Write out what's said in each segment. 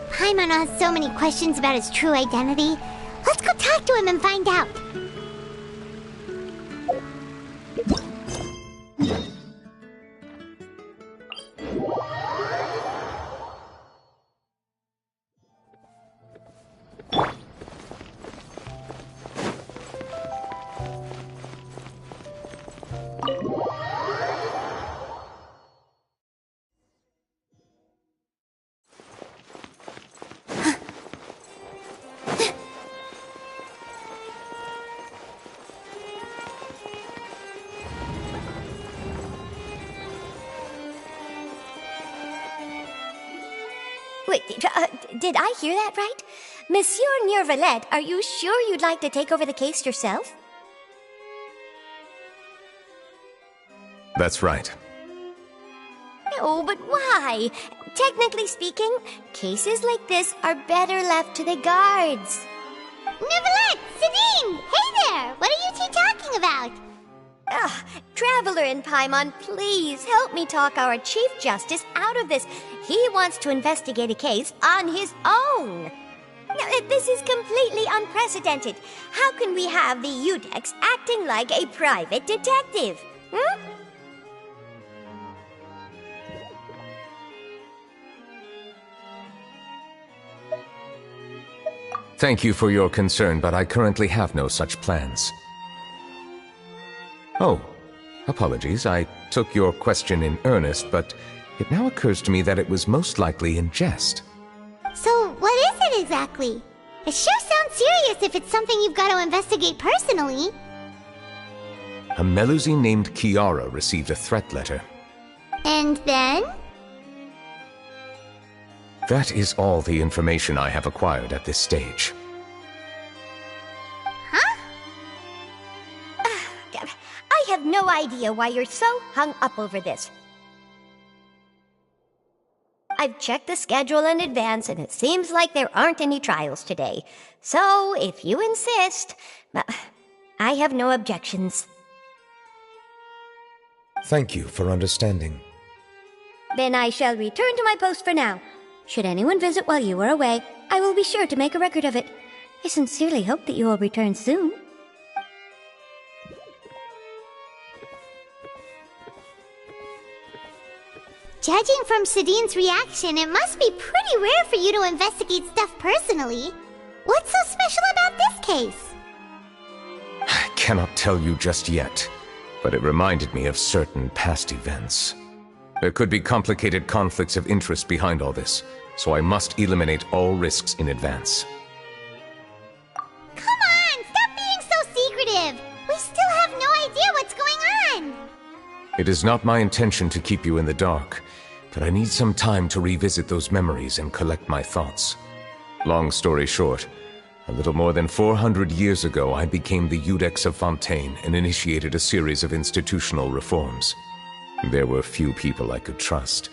Paimon has so many questions about his true identity. Let's go talk to him and find out. Wait, did I hear that right? Monsieur Neuvillette, are you sure you'd like to take over the case yourself? That's right. No, but why? Technically speaking, cases like this are better left to the guards. Neuvillette! Sidine! Hey there! What are you two talking about? Traveler in Paimon, please help me talk our Chief Justice out of this. He wants to investigate a case on his own. Now, this is completely unprecedented. How can we have the Udex acting like a private detective? Hmm? Thank you for your concern, but I currently have no such plans. Oh, apologies. I took your question in earnest, but it now occurs to me that it was most likely in jest. So, what is it exactly? It sure sounds serious if it's something you've got to investigate personally. A Melusine named Kiara received a threat letter. And then? That is all the information I have acquired at this stage. Huh? I have no idea why you're so hung up over this. I've checked the schedule in advance, and it seems like there aren't any trials today. So, if you insist, I have no objections. Thank you for understanding. Then I shall return to my post for now. Should anyone visit while you are away, I will be sure to make a record of it. I sincerely hope that you will return soon. Judging from Sidine's reaction, it must be pretty rare for you to investigate stuff personally. What's so special about this case? I cannot tell you just yet, but it reminded me of certain past events. There could be complicated conflicts of interest behind all this, so I must eliminate all risks in advance. Come on! Stop being so secretive! We still have no idea what's going on! It is not my intention to keep you in the dark, but I need some time to revisit those memories and collect my thoughts. Long story short, a little more than 400 years ago I became the Udex of Fontaine and initiated a series of institutional reforms. There were few people I could trust,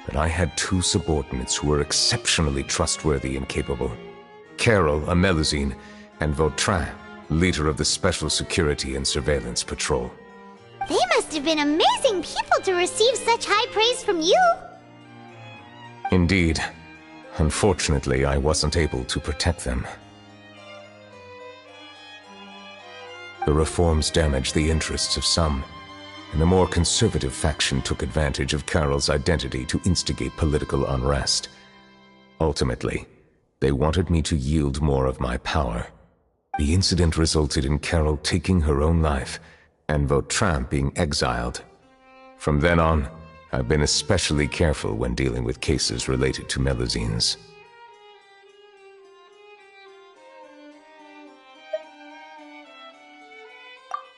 but I had two subordinates who were exceptionally trustworthy and capable. Carol, a Melusine, and Vautrin, leader of the Special Security and Surveillance Patrol. They must have been amazing people to receive such high praise from you! Indeed. Unfortunately, I wasn't able to protect them. The reforms damaged the interests of some, and the more conservative faction took advantage of Carol's identity to instigate political unrest. Ultimately, they wanted me to yield more of my power. The incident resulted in Carol taking her own life, and Vautrin being exiled. From then on, I've been especially careful when dealing with cases related to Melusines.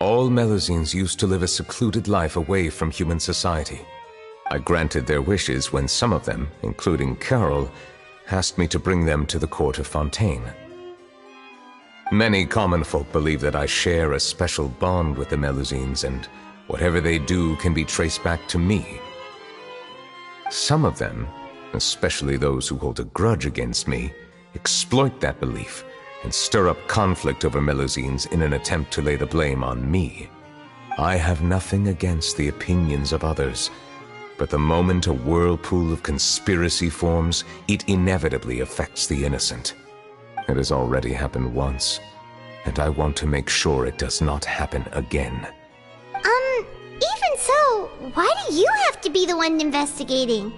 All Melusines used to live a secluded life away from human society. I granted their wishes when some of them, including Carol, asked me to bring them to the court of Fontaine. Many common folk believe that I share a special bond with the Melusines, and whatever they do can be traced back to me. Some of them, especially those who hold a grudge against me, exploit that belief and stir up conflict over Melusines in an attempt to lay the blame on me. I have nothing against the opinions of others, but the moment a whirlpool of conspiracy forms, it inevitably affects the innocent. It has already happened once, and I want to make sure it does not happen again. Even so, why do you have to be the one investigating?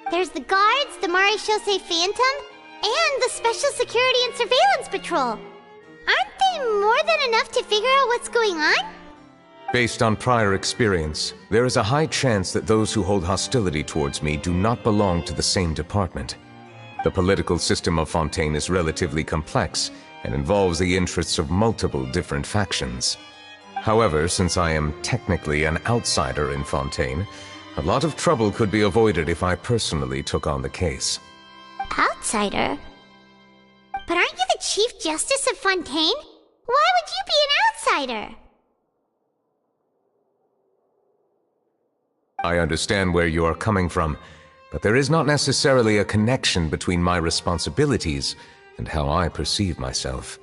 There's the guards, the Marechaussee Phantom, and the Special Security and Surveillance Patrol. Aren't they more than enough to figure out what's going on? Based on prior experience, there is a high chance that those who hold hostility towards me do not belong to the same department. The political system of Fontaine is relatively complex and involves the interests of multiple different factions. However, since I am technically an outsider in Fontaine, a lot of trouble could be avoided if I personally took on the case. Outsider? But aren't you the Chief Justice of Fontaine? Why would you be an outsider? I understand where you are coming from, but there is not necessarily a connection between my responsibilities and how I perceive myself.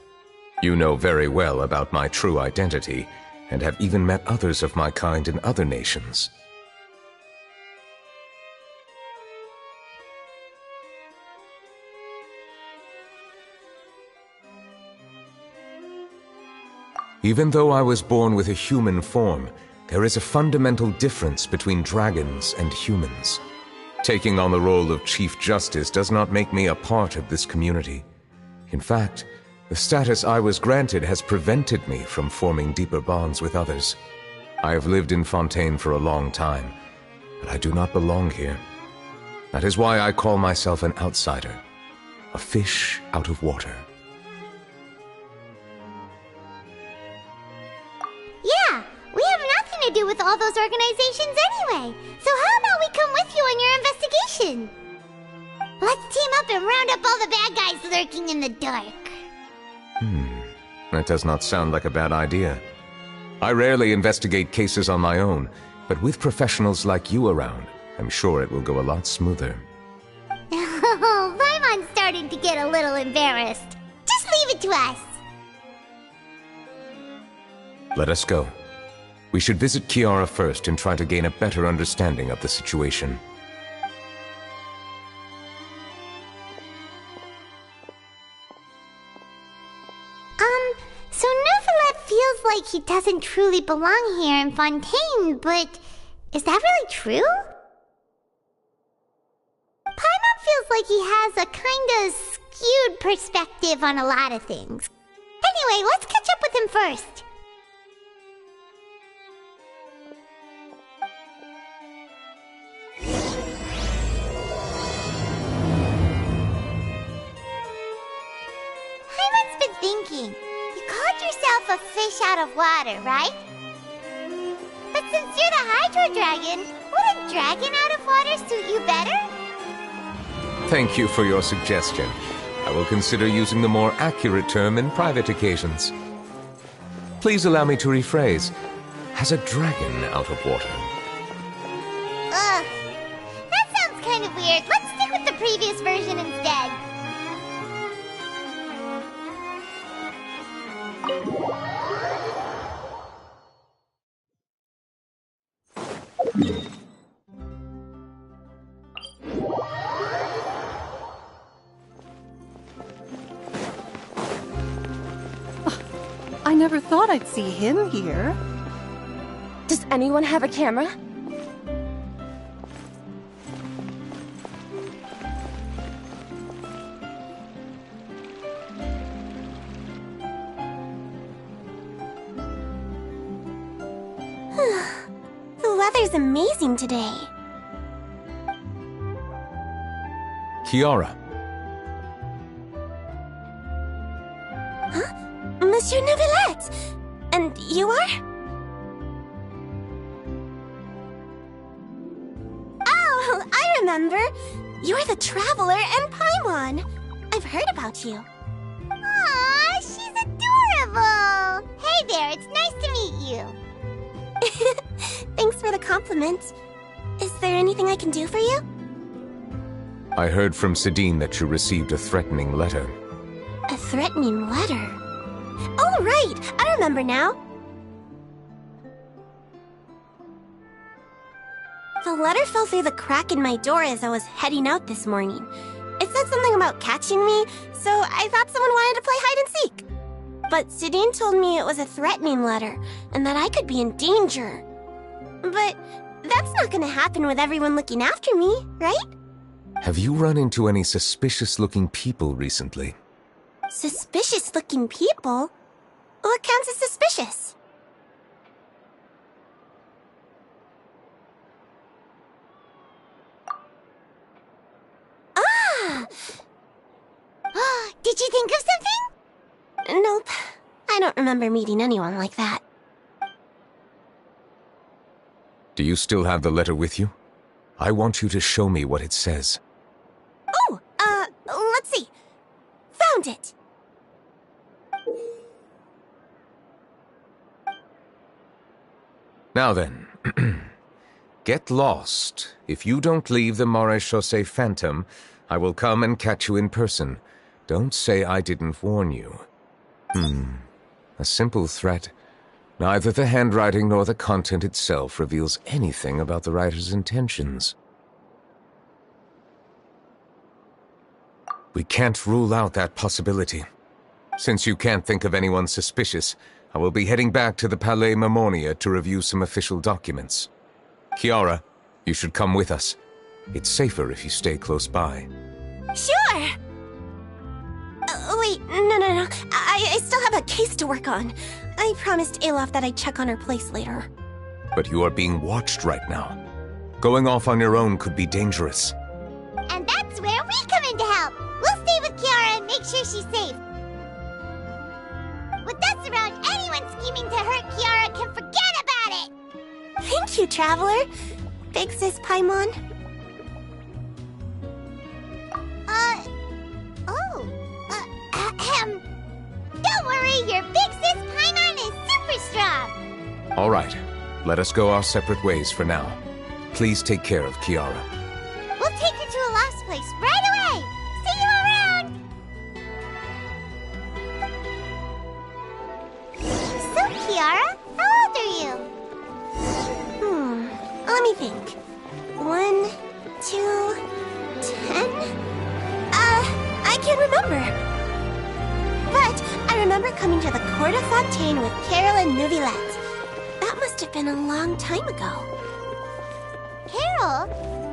You know very well about my true identity, and have even met others of my kind in other nations. Even though I was born with a human form, there is a fundamental difference between dragons and humans. Taking on the role of Chief Justice does not make me a part of this community. In fact, the status I was granted has prevented me from forming deeper bonds with others. I have lived in Fontaine for a long time, but I do not belong here. That is why I call myself an outsider, a fish out of water. Yeah, we have nothing to do with all those organizations anyway. So how about we come with you on your investigation? Let's team up and round up all the bad guys lurking in the dark. That does not sound like a bad idea. I rarely investigate cases on my own, but with professionals like you around, I'm sure it will go a lot smoother. Oh, Paimon's starting to get a little embarrassed. Just leave it to us. Let us go. We should visit Kiara first and try to gain a better understanding of the situation. So Neuvillette feels like he doesn't truly belong here in Fontaine, but is that really true? Paimon feels like he has a kinda skewed perspective on a lot of things. Anyway, let's catch up with him first. Paimon's been thinking. You called yourself a fish out of water, right? But since you're the Hydro Dragon, would a dragon out of water suit you better? Thank you for your suggestion. I will consider using the more accurate term in private occasions. Please allow me to rephrase. Has a dragon out of water? Ugh. That sounds kind of weird. Let's stick with the previous version instead. I never thought I'd see him here. Does anyone have a camera? The weather's amazing today. Kiara. Monsieur Neuvillette! And you are? Oh, I remember! You're the Traveler and Paimon! I've heard about you. Aw, she's adorable! Hey there, it's nice to meet you. Thanks for the compliment. Is there anything I can do for you? I heard from Sidine that you received a threatening letter. A threatening letter? Oh, right! I remember now. The letter fell through the crack in my door as I was heading out this morning. It said something about catching me, so I thought someone wanted to play hide and seek. But Sidine told me it was a threatening letter, and that I could be in danger. But that's not gonna happen with everyone looking after me, right? Have you run into any suspicious-looking people recently? Suspicious-looking people? What counts as suspicious? Ah! Did you think of something? Nope. I don't remember meeting anyone like that. Do you still have the letter with you? I want you to show me what it says. Oh, let's see. Found it! Now then, get lost. If you don't leave the Maréchaussée Phantom, I will come and catch you in person. Don't say I didn't warn you. A simple threat. Neither the handwriting nor the content itself reveals anything about the writer's intentions. We can't rule out that possibility. Since you can't think of anyone suspicious, I will be heading back to the Palais Mermonia to review some official documents. Kiara, you should come with us. It's safer if you stay close by. Sure! Wait, no. I still have a case to work on. I promised Alof that I'd check on her place later. But you are being watched right now. Going off on your own could be dangerous. And that's where we come in to help. We'll stay with Kiara and make sure she's safe. With us around, anyone scheming to hurt Kiara can forget about it! Thank you, Traveler. Big Sis Paimon. Don't worry, your Big Sis Paimon is super strong! All right, let us go our separate ways for now. Please take care of Kiara. We'll take her to a lost place right away! See you around! So, Kiara, how old are you? Let me think. 1, 2, 10? I can't remember. But I remember coming to the Court of Fontaine with Carol and Neuvillette. That must have been a long time ago. Carol?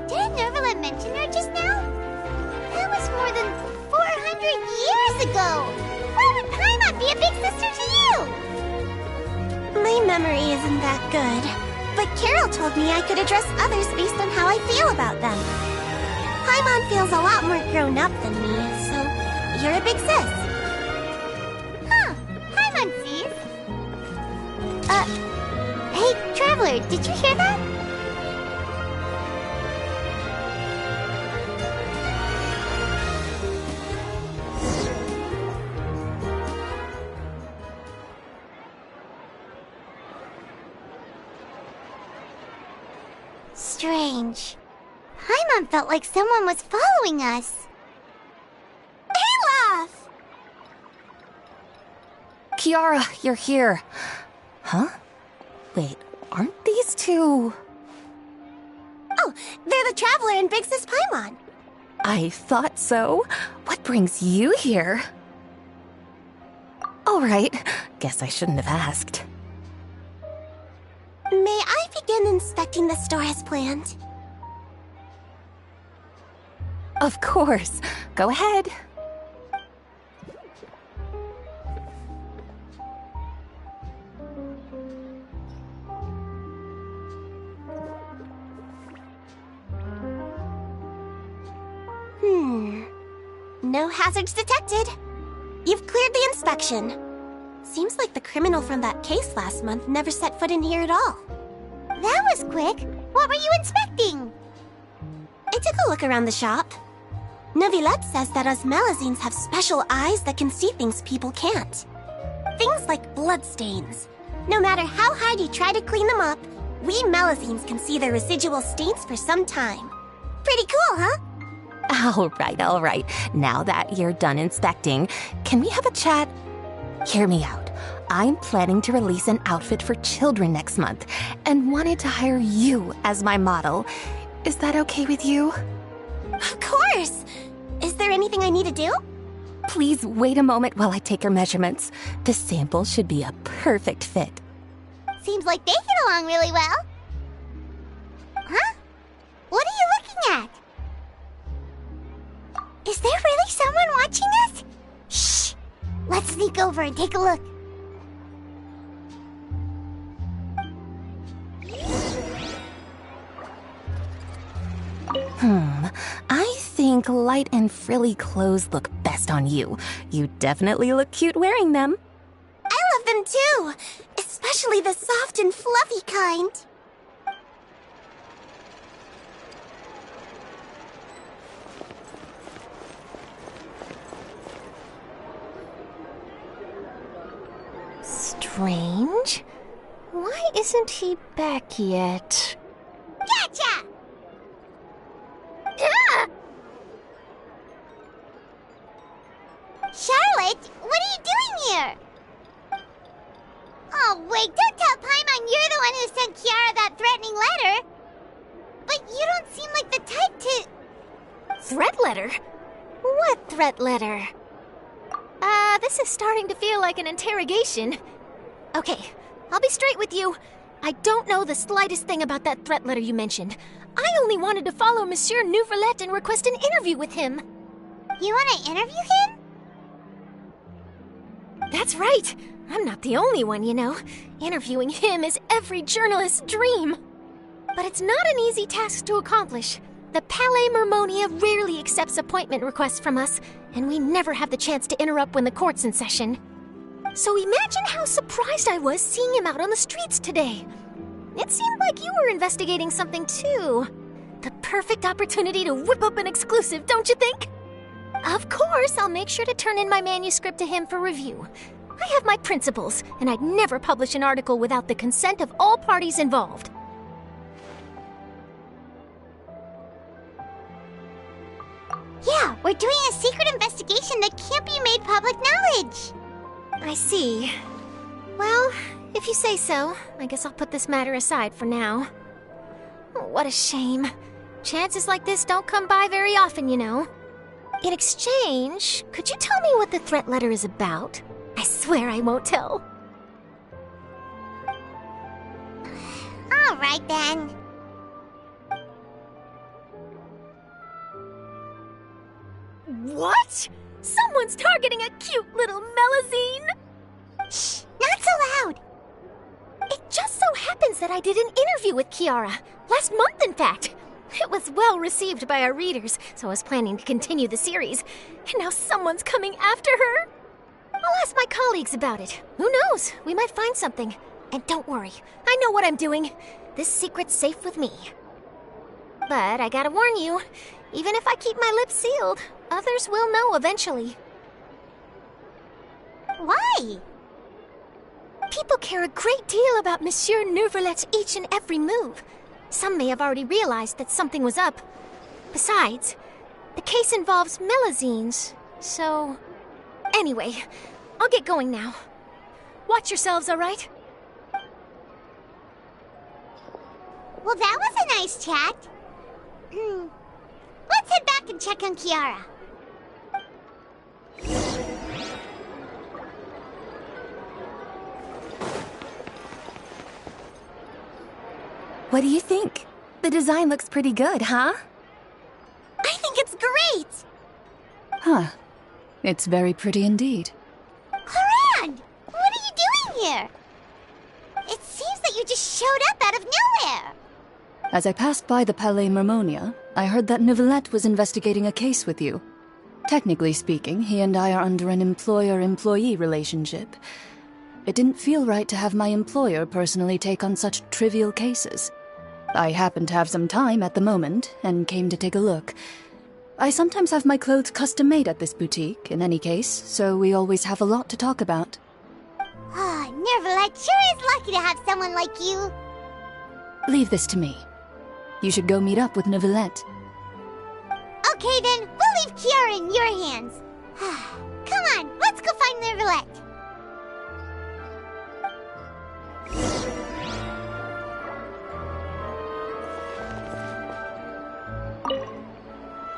Didn't Neuvillette mention her just now? That was more than 400 years ago! Why would Paimon be a big sister to you? My memory isn't that good, but Carol told me I could address others based on how I feel about them. Paimon feels a lot more grown up than me, so you're a big sis. Huh, Paimon sees. Hey, Traveler, did you hear that? Strange. Paimon felt like someone was following us. Olaf! Kiara, you're here. Huh? Wait, aren't these two... Oh, they're the Traveler and Big Sis Paimon. I thought so. What brings you here? All right, guess I shouldn't have asked. May I begin inspecting the store as planned? Of course. Go ahead. No hazards detected. You've cleared the inspection. seems like the criminal from that case last month never set foot in here at all. That was quick. What were you inspecting? I took a look around the shop. Neuvillette says that us Melazines have special eyes that can see things people can't. Things like bloodstains. No matter how hard you try to clean them up, we Melazines can see their residual stains for some time. Pretty cool, huh? All right. Now that you're done inspecting, can we have a chat? Hear me out. I'm planning to release an outfit for children next month and wanted to hire you as my model. Is that okay with you? Of course! Is there anything I need to do? Please wait a moment while I take your measurements. The sample should be a perfect fit. Seems like they get along really well. Huh? What are you looking at? Is there really someone watching us? Shh! Let's sneak over and take a look. I think light and frilly clothes look best on you. You definitely look cute wearing them. I love them too! Especially the soft and fluffy kind. Strange. Why isn't he back yet? Gotcha! Ah! Charlotte, what are you doing here? Oh, wait, don't tell Paimon you're the one who sent Kiara that threatening letter. But you don't seem like the type to... Threat letter? What threat letter? This is starting to feel like an interrogation. Okay, I'll be straight with you. I don't know the slightest thing about that threat letter you mentioned. I only wanted to follow Monsieur Neuvillette and request an interview with him. You want to interview him? That's right. I'm not the only one, you know. Interviewing him is every journalist's dream. But it's not an easy task to accomplish. The Palais Mermonia rarely accepts appointment requests from us, and we never have the chance to interrupt when the court's in session. So imagine how surprised I was seeing him out on the streets today. It seemed like you were investigating something too. The perfect opportunity to whip up an exclusive, don't you think? Of course, I'll make sure to turn in my manuscript to him for review. I have my principles, and I'd never publish an article without the consent of all parties involved. Yeah, we're doing a secret investigation that can't be made public knowledge. I see. Well, if you say so, I guess I'll put this matter aside for now. Oh, what a shame. Chances like this don't come by very often, you know. In exchange, could you tell me what the threat letter is about? I swear I won't tell. All right, then. What? Someone's targeting a cute little Melazine? Shh, not so loud. It just so happens that I did an interview with Kiara. Last month, in fact. It was well received by our readers, so I was planning to continue the series. And now someone's coming after her. I'll ask my colleagues about it. Who knows? We might find something. And don't worry, I know what I'm doing. This secret's safe with me. But I gotta warn you, even if I keep my lips sealed, others will know eventually. Why? People care a great deal about Monsieur Neuvillette's each and every move. Some may have already realized that something was up. Besides, the case involves Melazines, so... Anyway, I'll get going now. Watch yourselves, all right? Well, that was a nice chat. Let's head back and check on Kiara. What do you think? The design looks pretty good, huh? I think it's great! Huh. It's very pretty indeed. Haran! What are you doing here? It seems that you just showed up out of nowhere. As I passed by the Palais Mermonia, I heard that Neuvillette was investigating a case with you. Technically speaking, he and I are under an employer-employee relationship. It didn't feel right to have my employer personally take on such trivial cases. I happened to have some time at the moment, and came to take a look. I sometimes have my clothes custom-made at this boutique, in any case, so we always have a lot to talk about. Ah, Neuvillette sure is lucky to have someone like you. Leave this to me. You should go meet up with Neuvillette. Okay then, we'll leave Kiara in your hands. Come on, let's go find Neuvillette.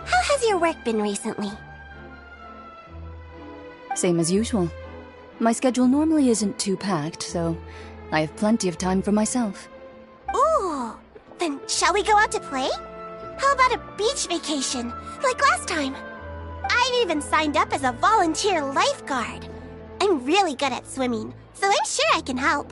How has your work been recently? Same as usual. My schedule normally isn't too packed, so I have plenty of time for myself. Ooh, then shall we go out to play? How about a beach vacation, like last time? I've even signed up as a volunteer lifeguard. I'm really good at swimming, so I'm sure I can help.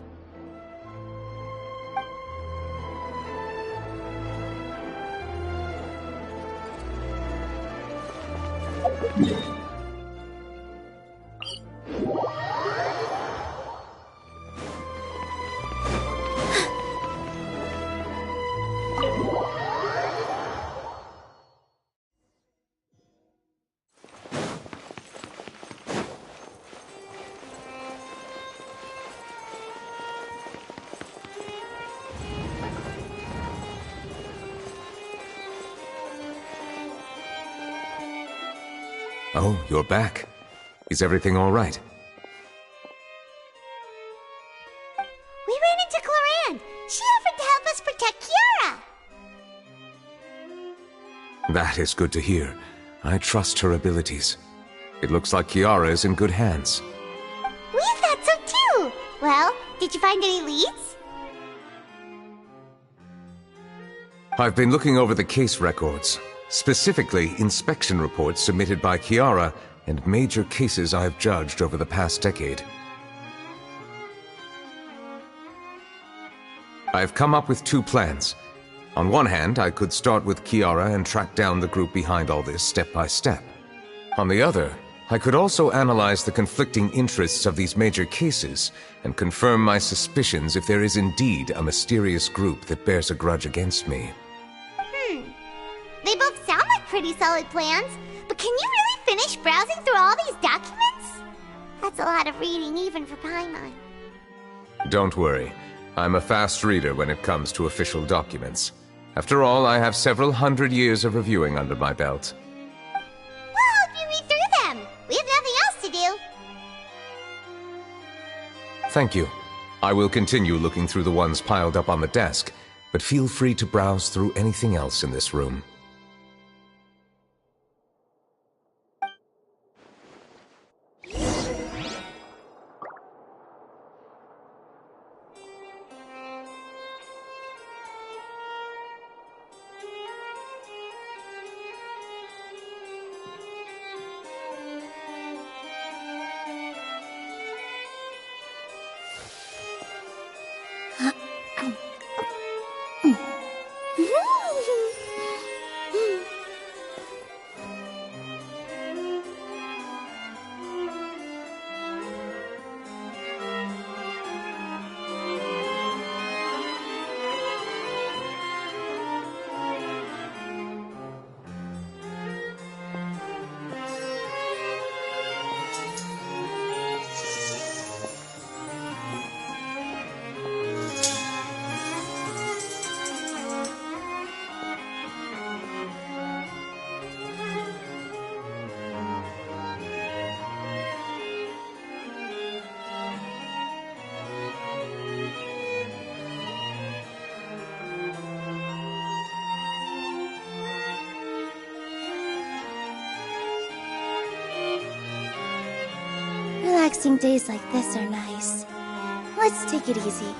Oh, you're back. Is everything all right? We ran into Cloran. She offered to help us protect Kiara. That is good to hear. I trust her abilities. It looks like Kiara is in good hands. We thought so too. Well, did you find any leads? I've been looking over the case records, specifically inspection reports submitted by Kiara and major cases I've judged over the past decade. I've come up with two plans. On one hand, I could start with Kiara and track down the group behind all this step by step. On the other, I could also analyze the conflicting interests of these major cases and confirm my suspicions if there is indeed a mysterious group that bears a grudge against me. They both sound like pretty solid plans, but can you really finish browsing through all these documents? That's a lot of reading even for Paimon. Don't worry. I'm a fast reader when it comes to official documents. After all, I have several hundred years of reviewing under my belt. We'll help you read through them. We have nothing else to do. Thank you. I will continue looking through the ones piled up on the desk, but feel free to browse through anything else in this room. Relaxing days like this are nice. Let's take it easy.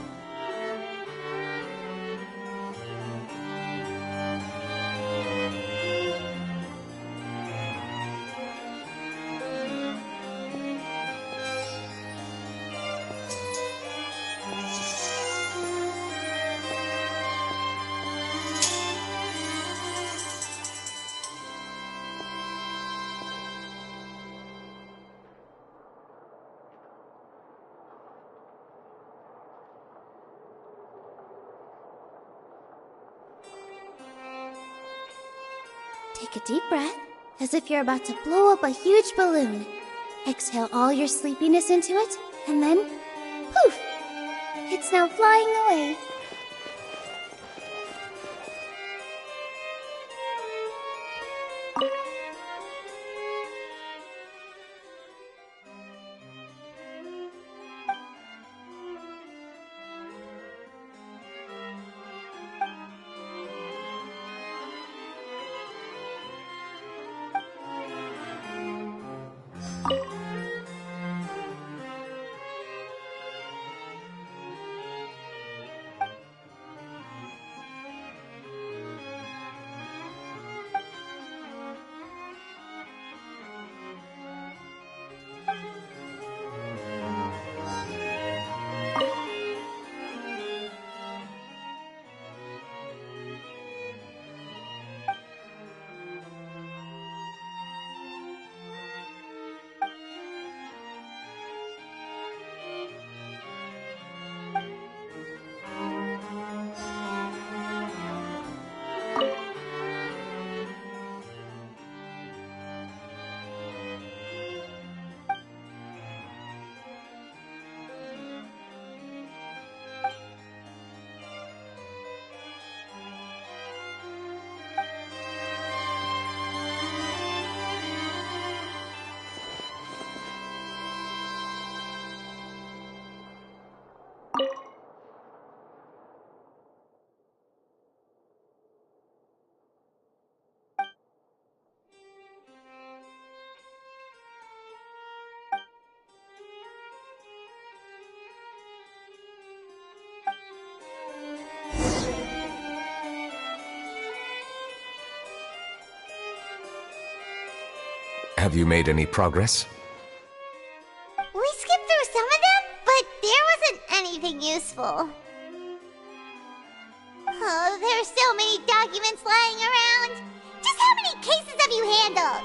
Take a deep breath, as if you're about to blow up a huge balloon. Exhale all your sleepiness into it, and then, poof! It's now flying away. Have you made any progress? We skipped through some of them, but there wasn't anything useful. Oh, there's so many documents lying around. Just how many cases have you handled?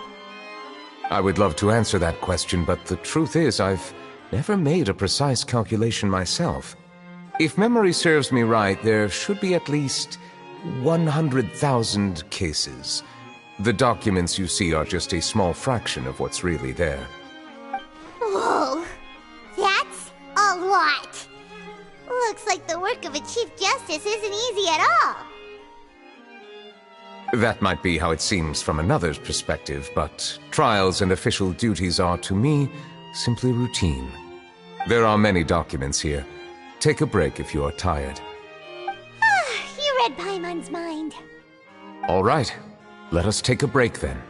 I would love to answer that question, but the truth is I've never made a precise calculation myself. If memory serves me right, there should be at least 100,000 cases. The documents you see are just a small fraction of what's really there. Whoa, that's a lot. Looks like the work of a Chief Justice isn't easy at all. That might be how it seems from another's perspective, but trials and official duties are, to me, simply routine. There are many documents here. Take a break if you are tired. You read Paimon's mind. All right. Let us take a break then.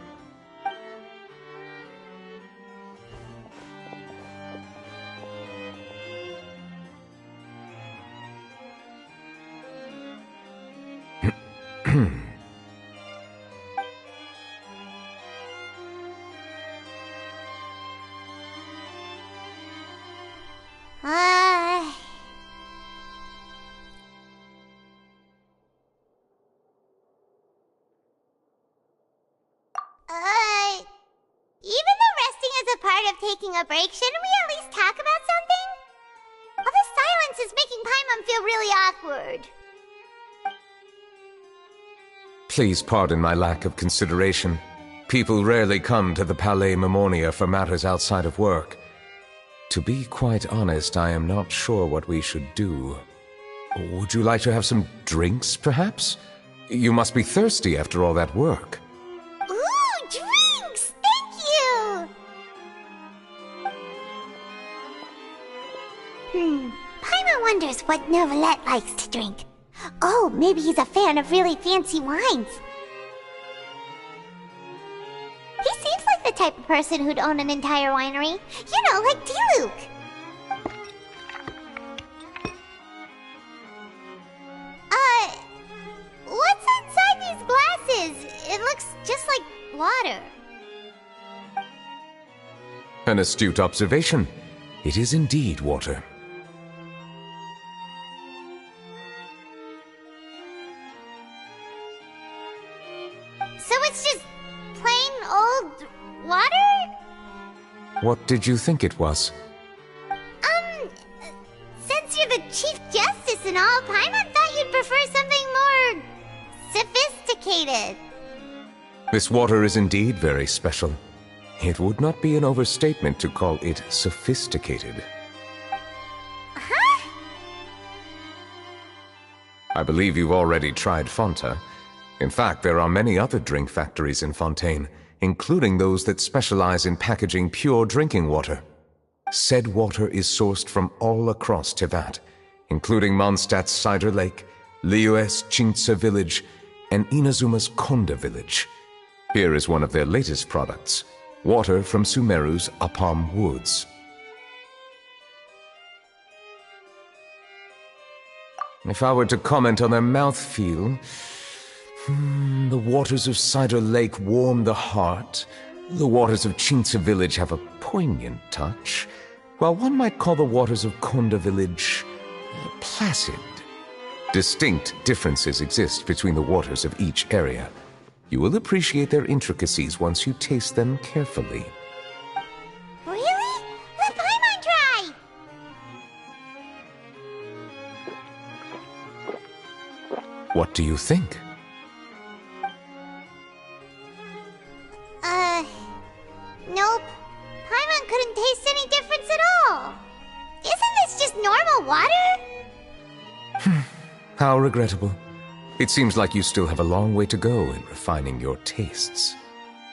Even though resting is a part of taking a break, shouldn't we at least talk about something? All this silence is making Paimon feel really awkward. Please pardon my lack of consideration. People rarely come to the Palais Memonia for matters outside of work. To be quite honest, I am not sure what we should do. Would you like to have some drinks, perhaps? You must be thirsty after all that work. Ooh, drinks! Thank you! Paimon wonders what Neuvillette likes to drink. Oh, maybe he's a fan of really fancy wines. He seems like the type of person who'd own an entire winery. You know, like Diluc. What's inside these glasses? It looks just like water. An astute observation. It is indeed water. So it's just plain old water? What did you think it was? Since you're the Chief Justice and all, Paimon thought you'd prefer something more sophisticated. This water is indeed very special. It would not be an overstatement to call it sophisticated. Huh? I believe you've already tried Fonta. In fact, there are many other drink factories in Fontaine, including those that specialize in packaging pure drinking water. Said water is sourced from all across Tevat, including Mondstadt's Cider Lake, Liyue's Chintsa village, and Inazuma's Konda village. Here is one of their latest products, water from Sumeru's Apam Woods. If I were to comment on their mouthfeel, the waters of Cider Lake warm the heart. The waters of Chintsa village have a poignant touch, while one might call the waters of Konda village placid. Distinct differences exist between the waters of each area. You will appreciate their intricacies once you taste them carefully. Really? Let Paimon try! What do you think? Nope. Paimon couldn't taste any difference at all. Isn't this just normal water? How regrettable. It seems like you still have a long way to go in refining your tastes.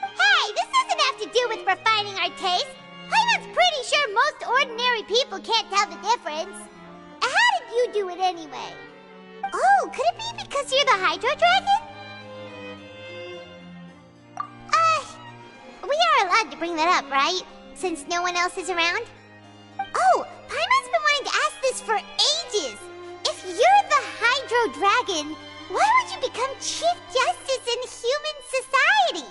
Hey, this doesn't have to do with refining our taste. Paimon's pretty sure most ordinary people can't tell the difference. How did you do it anyway? Oh, could it be because you're the Hydro Dragon? We are allowed to bring that up, right? Since no one else is around? Oh, Paimon's been wanting to ask this for ages! If you're the Hydro Dragon, why would you become Chief Justice in human society?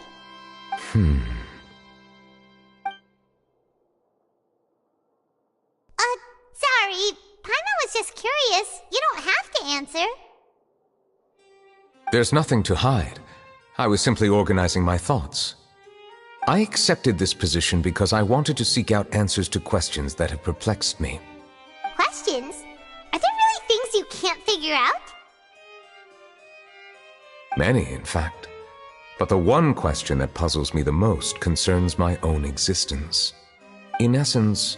Sorry. Paimon was just curious. You don't have to answer. There's nothing to hide. I was simply organizing my thoughts. I accepted this position because I wanted to seek out answers to questions that have perplexed me. Questions? Are there really things you can't figure out? Many, in fact. But the one question that puzzles me the most concerns my own existence. In essence,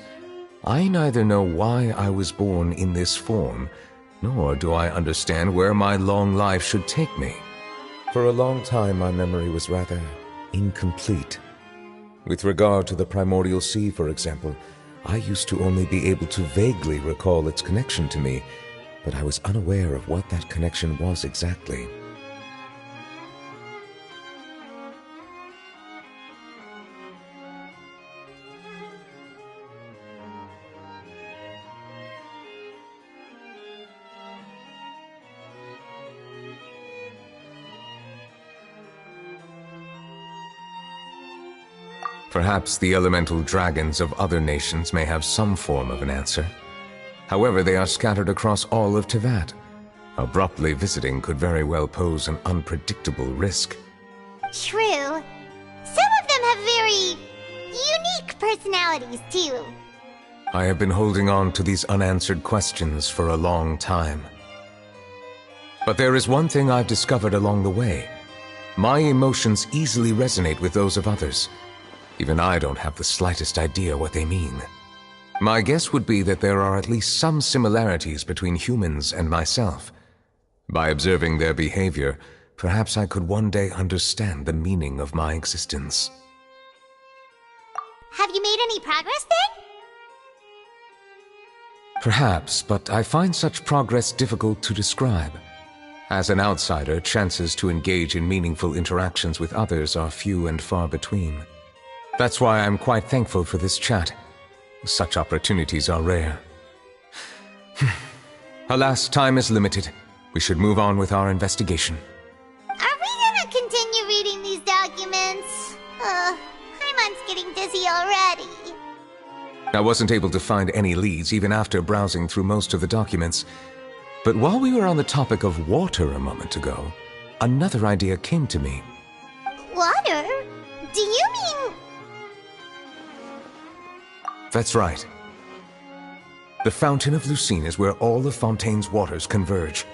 I neither know why I was born in this form, nor do I understand where my long life should take me. For a long time, my memory was rather incomplete. With regard to the primordial sea, for example, I used to only be able to vaguely recall its connection to me, but I was unaware of what that connection was exactly. Perhaps the elemental dragons of other nations may have some form of an answer. However, they are scattered across all of Tevat. Abruptly visiting could very well pose an unpredictable risk. True. Some of them have very unique personalities, too. I have been holding on to these unanswered questions for a long time. But there is one thing I've discovered along the way. My emotions easily resonate with those of others. Even I don't have the slightest idea what they mean. My guess would be that there are at least some similarities between humans and myself. By observing their behavior, perhaps I could one day understand the meaning of my existence. Have you made any progress then? Perhaps, but I find such progress difficult to describe. As an outsider, chances to engage in meaningful interactions with others are few and far between. That's why I'm quite thankful for this chat. Such opportunities are rare. Alas, time is limited. We should move on with our investigation. Are we gonna continue reading these documents? Paimon's getting dizzy already. I wasn't able to find any leads even after browsing through most of the documents. But while we were on the topic of water a moment ago, another idea came to me. Water? Do you mean... That's right. The Fountain of Lucine is where all of Fontaine's waters converge.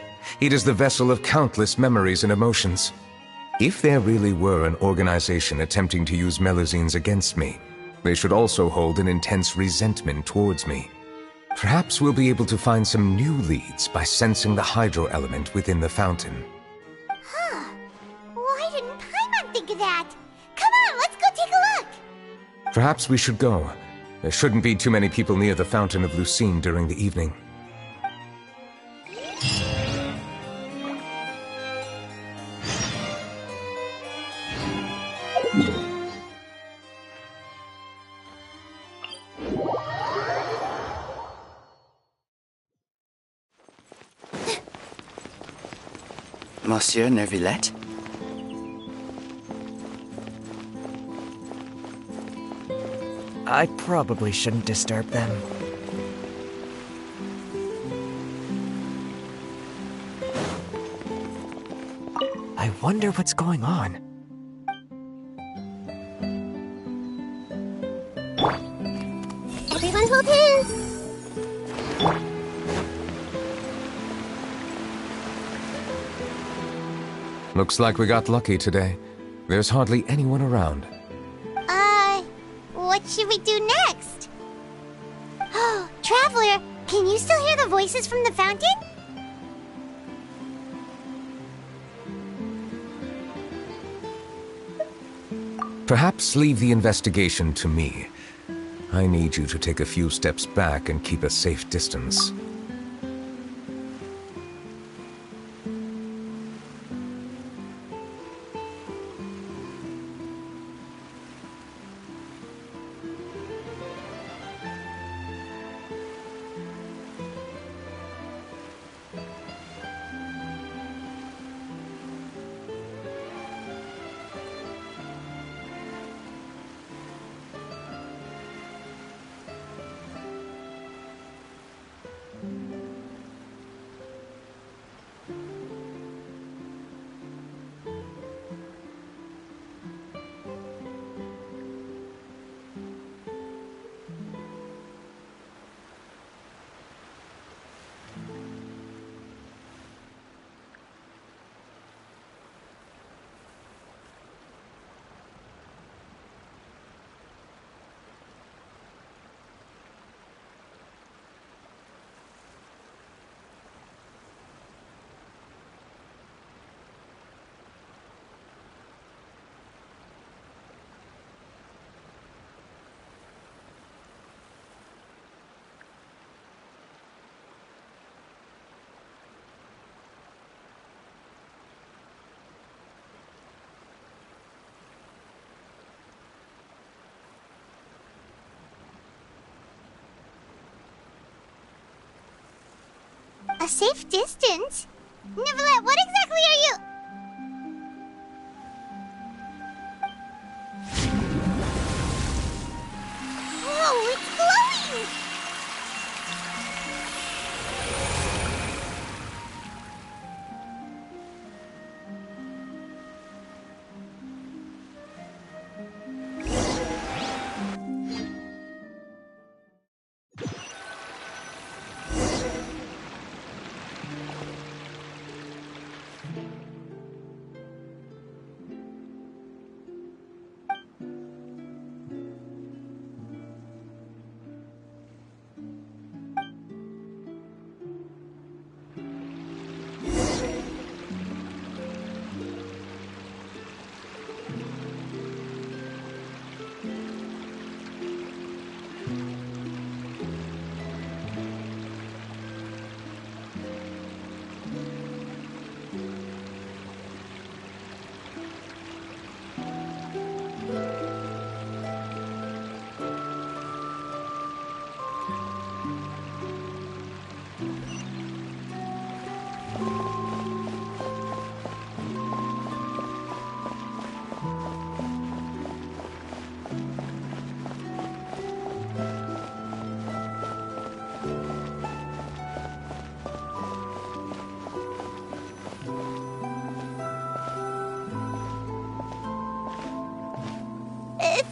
It is the vessel of countless memories and emotions. If there really were an organization attempting to use Melusines against me, they should also hold an intense resentment towards me. Perhaps we'll be able to find some new leads by sensing the hydro element within the fountain. Huh. Why didn't Paimon think of that? Come on, let's go take a look! Perhaps we should go. There shouldn't be too many people near the Fountain of Lucine during the evening. Monsieur Neuvillette? I probably shouldn't disturb them. I wonder what's going on. Everyone hold hands! Looks like we got lucky today. There's hardly anyone around. What should we do next? Oh, Traveler, can you still hear the voices from the fountain? Perhaps leave the investigation to me. I need you to take a few steps back and keep a safe distance. A safe distance? Neuvillette, what exactly are you... Whoa, it's glowing!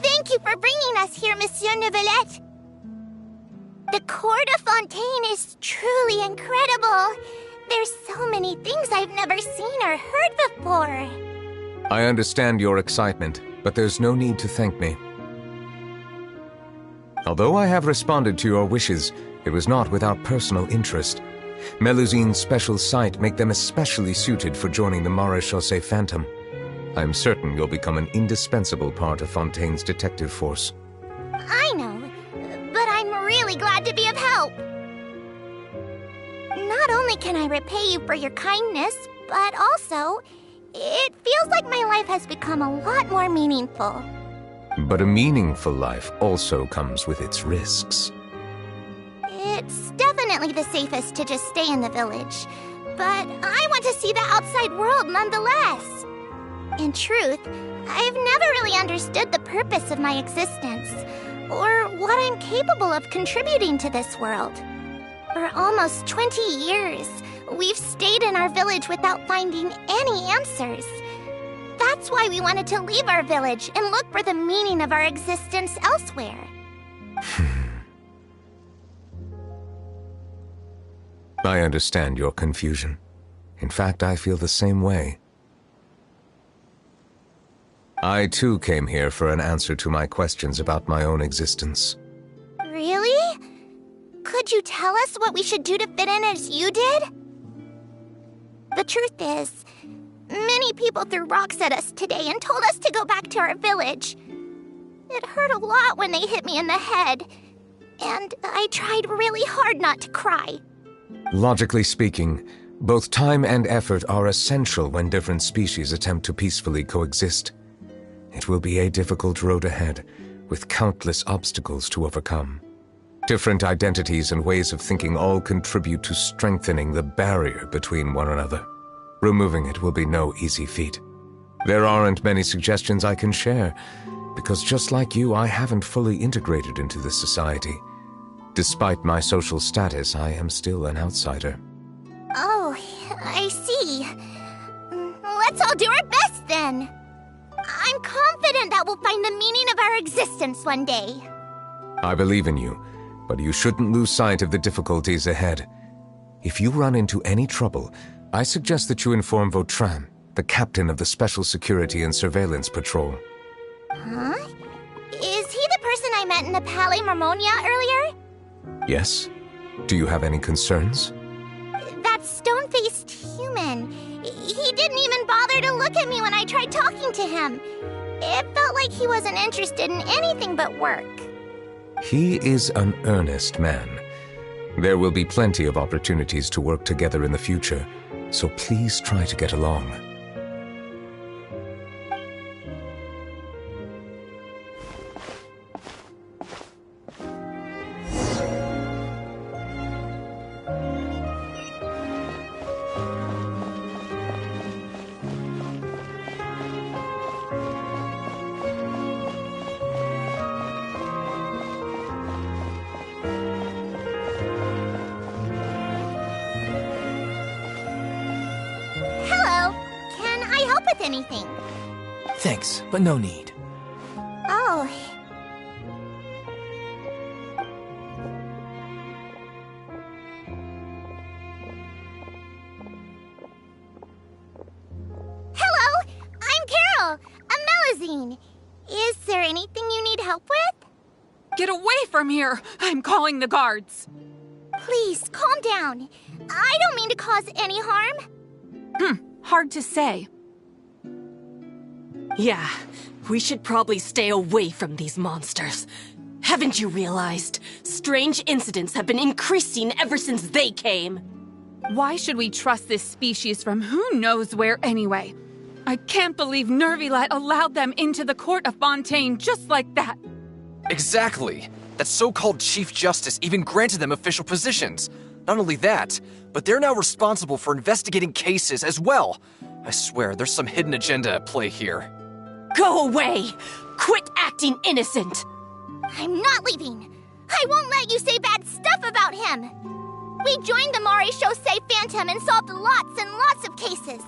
Thank you for bringing us here, Monsieur Neuvillette. The Court of Fontaine is truly incredible. There's so many things I've never seen or heard before. I understand your excitement, but there's no need to thank me. Although I have responded to your wishes, it was not without personal interest. Melusine's special sight make them especially suited for joining the Maréchaussée Phantom. I am certain you'll become an indispensable part of Fontaine's detective force. I know, but I'm really glad to be of help. Not only can I repay you for your kindness, but also, it feels like my life has become a lot more meaningful. But a meaningful life also comes with its risks. It's definitely the safest to just stay in the village, but I want to see the outside world nonetheless. In truth, I've never really understood the purpose of my existence, or what I'm capable of contributing to this world. For almost 20 years, we've stayed in our village without finding any answers. That's why we wanted to leave our village and look for the meaning of our existence elsewhere. I understand your confusion. In fact, I feel the same way. I too came here for an answer to my questions about my own existence. Really? Could you tell us what we should do to fit in as you did? The truth is, many people threw rocks at us today and told us to go back to our village. It hurt a lot when they hit me in the head, and I tried really hard not to cry. Logically speaking, both time and effort are essential when different species attempt to peacefully coexist. It will be a difficult road ahead, with countless obstacles to overcome. Different identities and ways of thinking all contribute to strengthening the barrier between one another. Removing it will be no easy feat. There aren't many suggestions I can share, because just like you, I haven't fully integrated into this society. Despite my social status, I am still an outsider. Oh, I see. Let's all do our best then. I'm confident that we'll find the meaning of our existence one day. I believe in you, but you shouldn't lose sight of the difficulties ahead. If you run into any trouble, I suggest that you inform Vautrin, the captain of the Special Security and Surveillance Patrol. Huh? Is he the person I met in the Palais Marmonia earlier? Yes? Do you have any concerns? That stone-faced human. He didn't even bother to look at me when I tried talking to him. It felt like he wasn't interested in anything but work. He is an earnest man. There will be plenty of opportunities to work together in the future, so please try to get along. Anything. Thanks, but no need. Oh. Hello, I'm Carol, a Melusine. Is there anything you need help with? Get away from here! I'm calling the guards. Please, calm down. I don't mean to cause any harm. Hard to say. Yeah, we should probably stay away from these monsters. Haven't you realized? Strange incidents have been increasing ever since they came. Why should we trust this species from who knows where anyway? I can't believe Neuvillette allowed them into the court of Fontaine just like that. Exactly. That so-called Chief Justice even granted them official positions. Not only that, but they're now responsible for investigating cases as well. I swear, there's some hidden agenda at play here. Go away! Quit acting innocent! I'm not leaving. I won't let you say bad stuff about him. We joined the Maréchaussée Phantom and solved lots and lots of cases.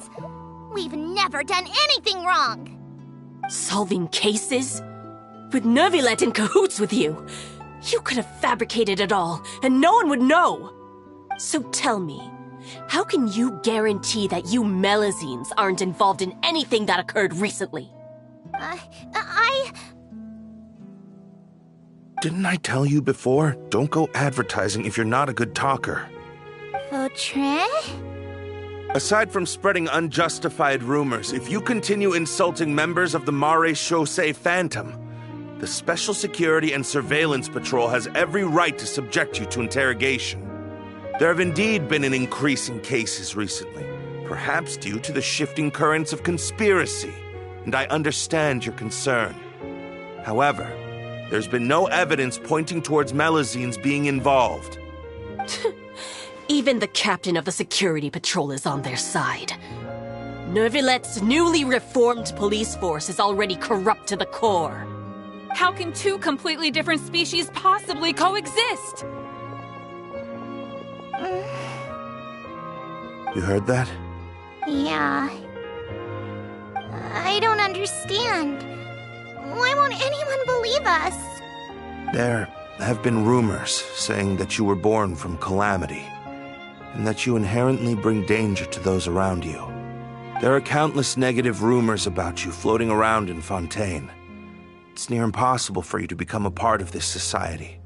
We've never done anything wrong. Solving cases? With Neuvillette in cahoots with you? You could have fabricated it all, and no one would know. So tell me, How can you guarantee that you Melazines aren't involved in anything that occurred recently? Didn't I tell you before? Don't go advertising if you're not a good talker. Vautrin? Aside from spreading unjustified rumors, if you continue insulting members of the Maréchaussée Phantom, the Special Security and Surveillance Patrol has every right to subject you to interrogation. There have indeed been an increase in cases recently, perhaps due to the shifting currents of conspiracy, and I understand your concern. However, there's been no evidence pointing towards Melazines being involved. Even the captain of the security patrol is on their side. Neuvillette's newly reformed police force is already corrupt to the core. How can two completely different species possibly coexist? You heard that? Yeah. I don't understand. Why won't anyone believe us? There have been rumors saying that you were born from calamity, and that you inherently bring danger to those around you. There are countless negative rumors about you floating around in Fontaine. It's near impossible for you to become a part of this society.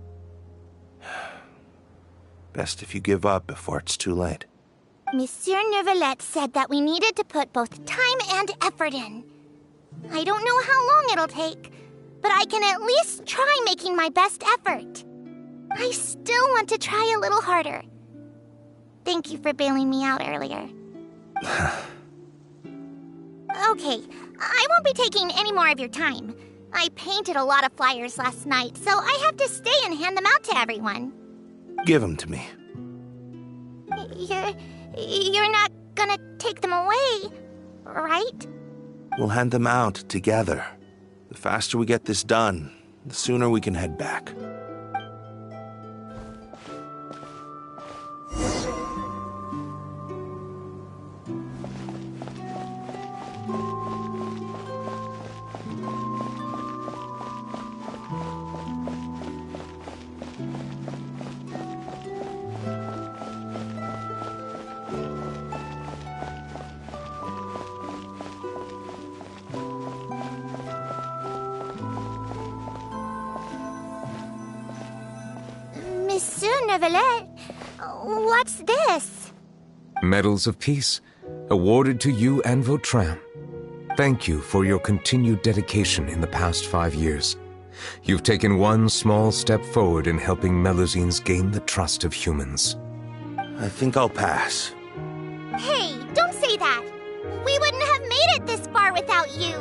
Best if you give up before it's too late. Monsieur Neuvillette said that we needed to put both time and effort in. I don't know how long it'll take, but I can at least try making my best effort. I still want to try a little harder. Thank you for bailing me out earlier. Okay, I won't be taking any more of your time. I painted a lot of flyers last night, so I have to stay and hand them out to everyone. Give them to me. You're not gonna take them away, right? We'll hand them out together. The faster we get this done, the sooner we can head back. Monsieur Neuvillette, what's this? Medals of Peace, awarded to you and Vautrin. Thank you for your continued dedication in the past 5 years. You've taken one small step forward in helping Melazines gain the trust of humans. I think I'll pass. Hey, don't say that. We wouldn't have made it this far without you.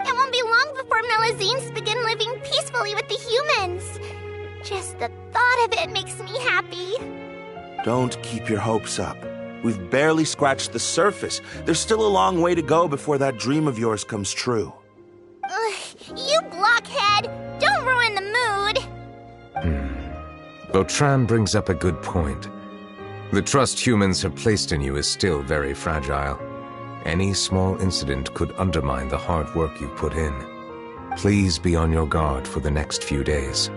It won't be long before Melazines begin living peacefully with the humans. Just the thought of it makes me happy. Don't keep your hopes up. We've barely scratched the surface. There's still a long way to go before that dream of yours comes true. You blockhead! Don't ruin the mood! Vautrin brings up a good point. The trust humans have placed in you is still very fragile. Any small incident could undermine the hard work you put in. Please be on your guard for the next few days.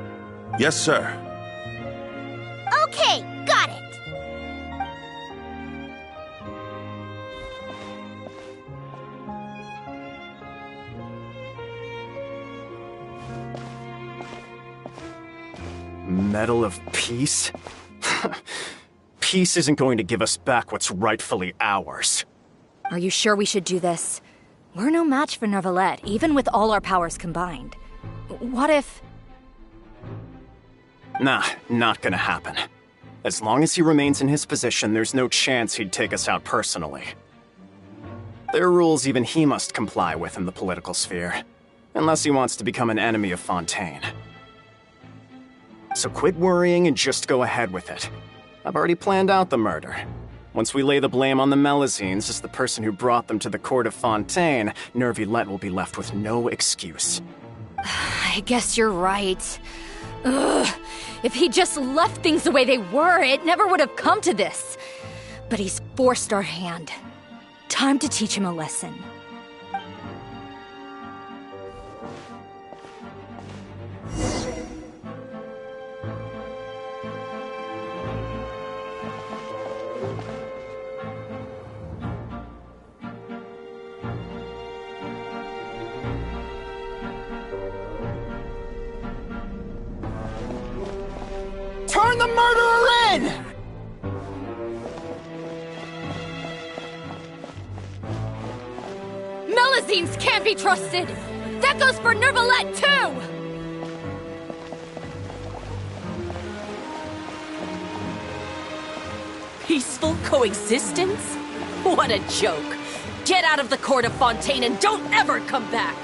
Yes, sir. Okay, got it. Medal of Peace? Peace isn't going to give us back what's rightfully ours. Are you sure we should do this? We're no match for Neuvillette, even with all our powers combined. What if... Nah, not gonna happen. As long as he remains in his position, there's no chance he'd take us out personally. There are rules even he must comply with in the political sphere, unless he wants to become an enemy of Fontaine. So quit worrying and just go ahead with it. I've already planned out the murder. Once we lay the blame on the Melazines as the person who brought them to the court of Fontaine, Neuvillette will be left with no excuse. I guess you're right. Ugh. If he just left things the way they were, it never would have come to this. But he's forced our hand. Time to teach him a lesson. murderer in! Melazines can't be trusted! That goes for Neuvillette, too! Peaceful coexistence? What a joke! Get out of the court of Fontaine and don't ever come back!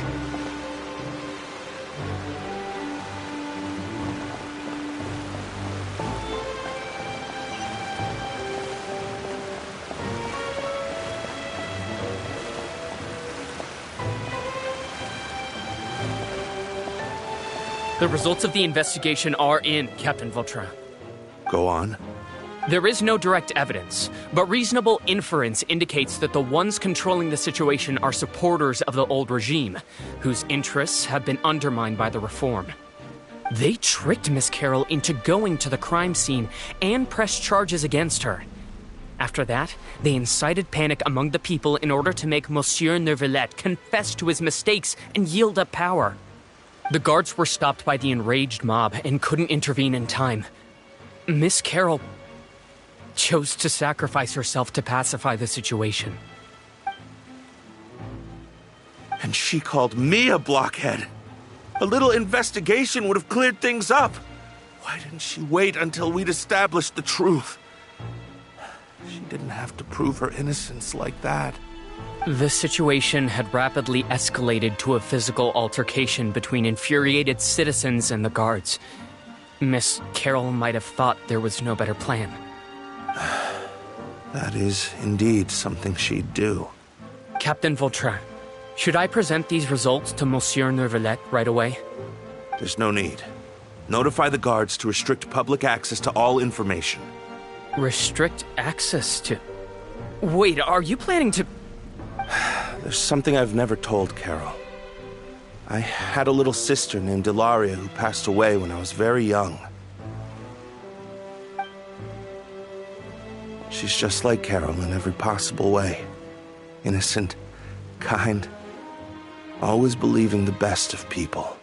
The results of the investigation are in, Captain Vautrin. Go on. There is no direct evidence, but reasonable inference indicates that the ones controlling the situation are supporters of the old regime, whose interests have been undermined by the reform. They tricked Miss Carroll into going to the crime scene and pressed charges against her. After that, they incited panic among the people in order to make Monsieur Neuvillette confess to his mistakes and yield up power. The guards were stopped by the enraged mob and couldn't intervene in time. Miss Carroll chose to sacrifice herself to pacify the situation. And she called me a blockhead. A little investigation would have cleared things up. Why didn't she wait until we'd established the truth? She didn't have to prove her innocence like that. The situation had rapidly escalated to a physical altercation between infuriated citizens and the guards. Miss Carroll might have thought there was no better plan. That is indeed something she'd do. Captain Vautrin, should I present these results to Monsieur Neuvillette right away? There's no need. Notify the guards to restrict public access to all information. Restrict access to... Wait, are you planning to... There's something I've never told Carol. I had a little sister named Ilaria who passed away when I was very young. She's just like Carol in every possible way. Innocent, kind, always believing the best of people.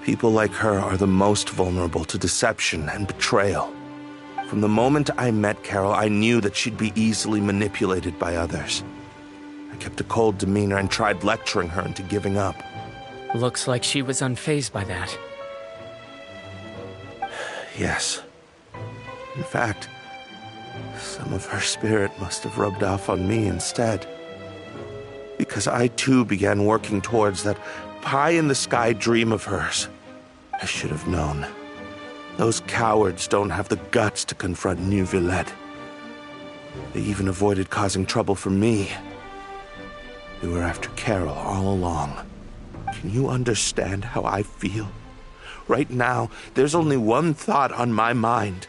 People like her are the most vulnerable to deception and betrayal. From the moment I met Carol, I knew that she'd be easily manipulated by others. I kept a cold demeanor and tried lecturing her into giving up. Looks like she was unfazed by that. Yes. In fact, some of her spirit must have rubbed off on me instead. Because I too began working towards that pie-in-the-sky dream of hers. I should have known. Those cowards don't have the guts to confront Neuvillette. They even avoided causing trouble for me. They were after Carol all along. Can you understand how I feel? Right now, there's only one thought on my mind.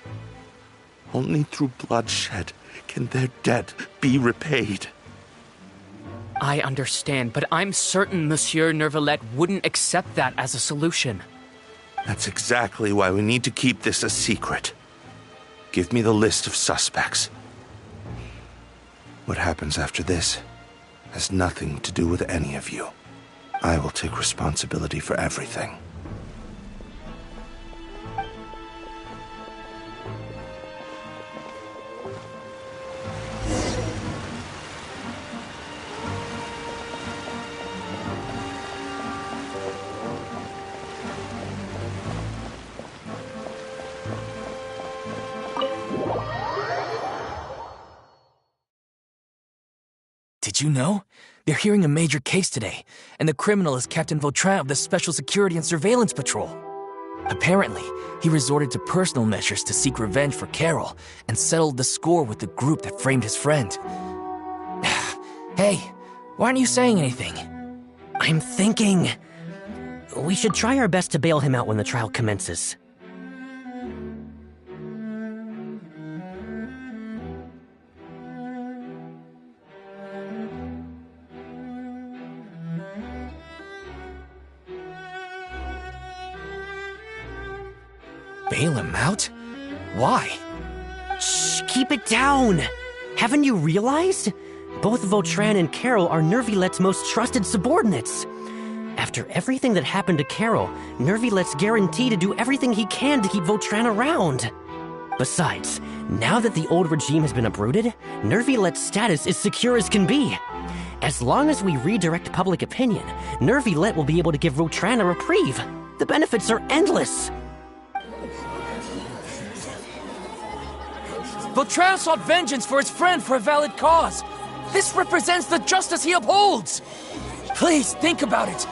Only through bloodshed can their debt be repaid. I understand, but I'm certain Monsieur Neuvillette wouldn't accept that as a solution. That's exactly why we need to keep this a secret. Give me the list of suspects. What happens after this has nothing to do with any of you. I will take responsibility for everything. Did you know? They're hearing a major case today, and the criminal is Captain Vautrin of the Special Security and Surveillance Patrol. Apparently, he resorted to personal measures to seek revenge for Carol and settled the score with the group that framed his friend. Hey, why aren't you saying anything? I'm thinking... we should try our best to bail him out when the trial commences. Bail him out? Why? Shh, keep it down! Haven't you realized? Both Vautrin and Carol are Neuvillette's most trusted subordinates. After everything that happened to Carol, Neuvillette's guaranteed to do everything he can to keep Vautrin around. Besides, now that the old regime has been uprooted, Neuvillette's status is secure as can be. As long as we redirect public opinion, Neuvillette will be able to give Vautrin a reprieve. The benefits are endless. Vautrin sought vengeance for his friend for a valid cause. This represents the justice he upholds. Please, think about it.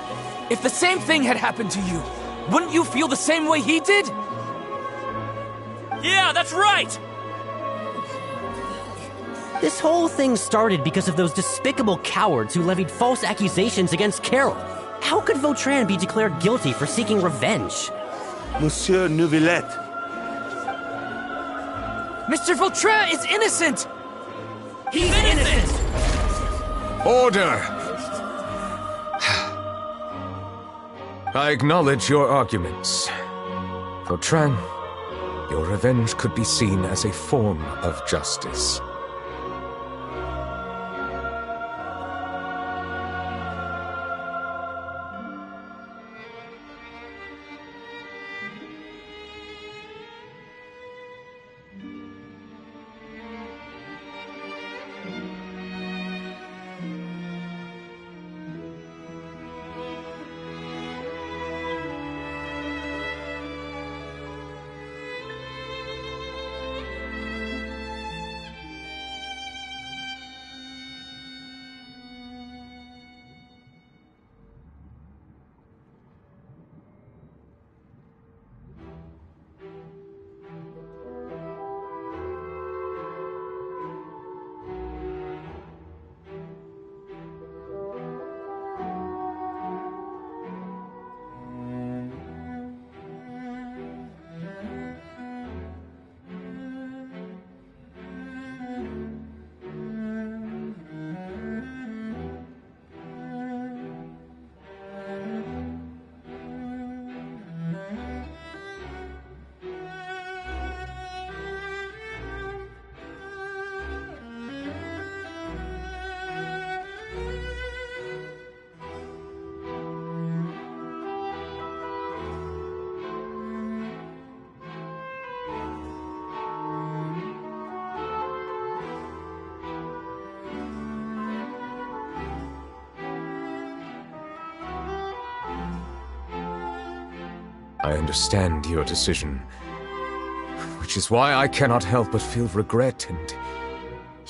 If the same thing had happened to you, wouldn't you feel the same way he did? Yeah, that's right! This whole thing started because of those despicable cowards who levied false accusations against Carol. How could Vautrin be declared guilty for seeking revenge? Monsieur Neuvillette. Mr. Vautrin is innocent! He's innocent! Order! I acknowledge your arguments. Vautrin, your revenge could be seen as a form of justice. I understand your decision, which is why I cannot help but feel regret and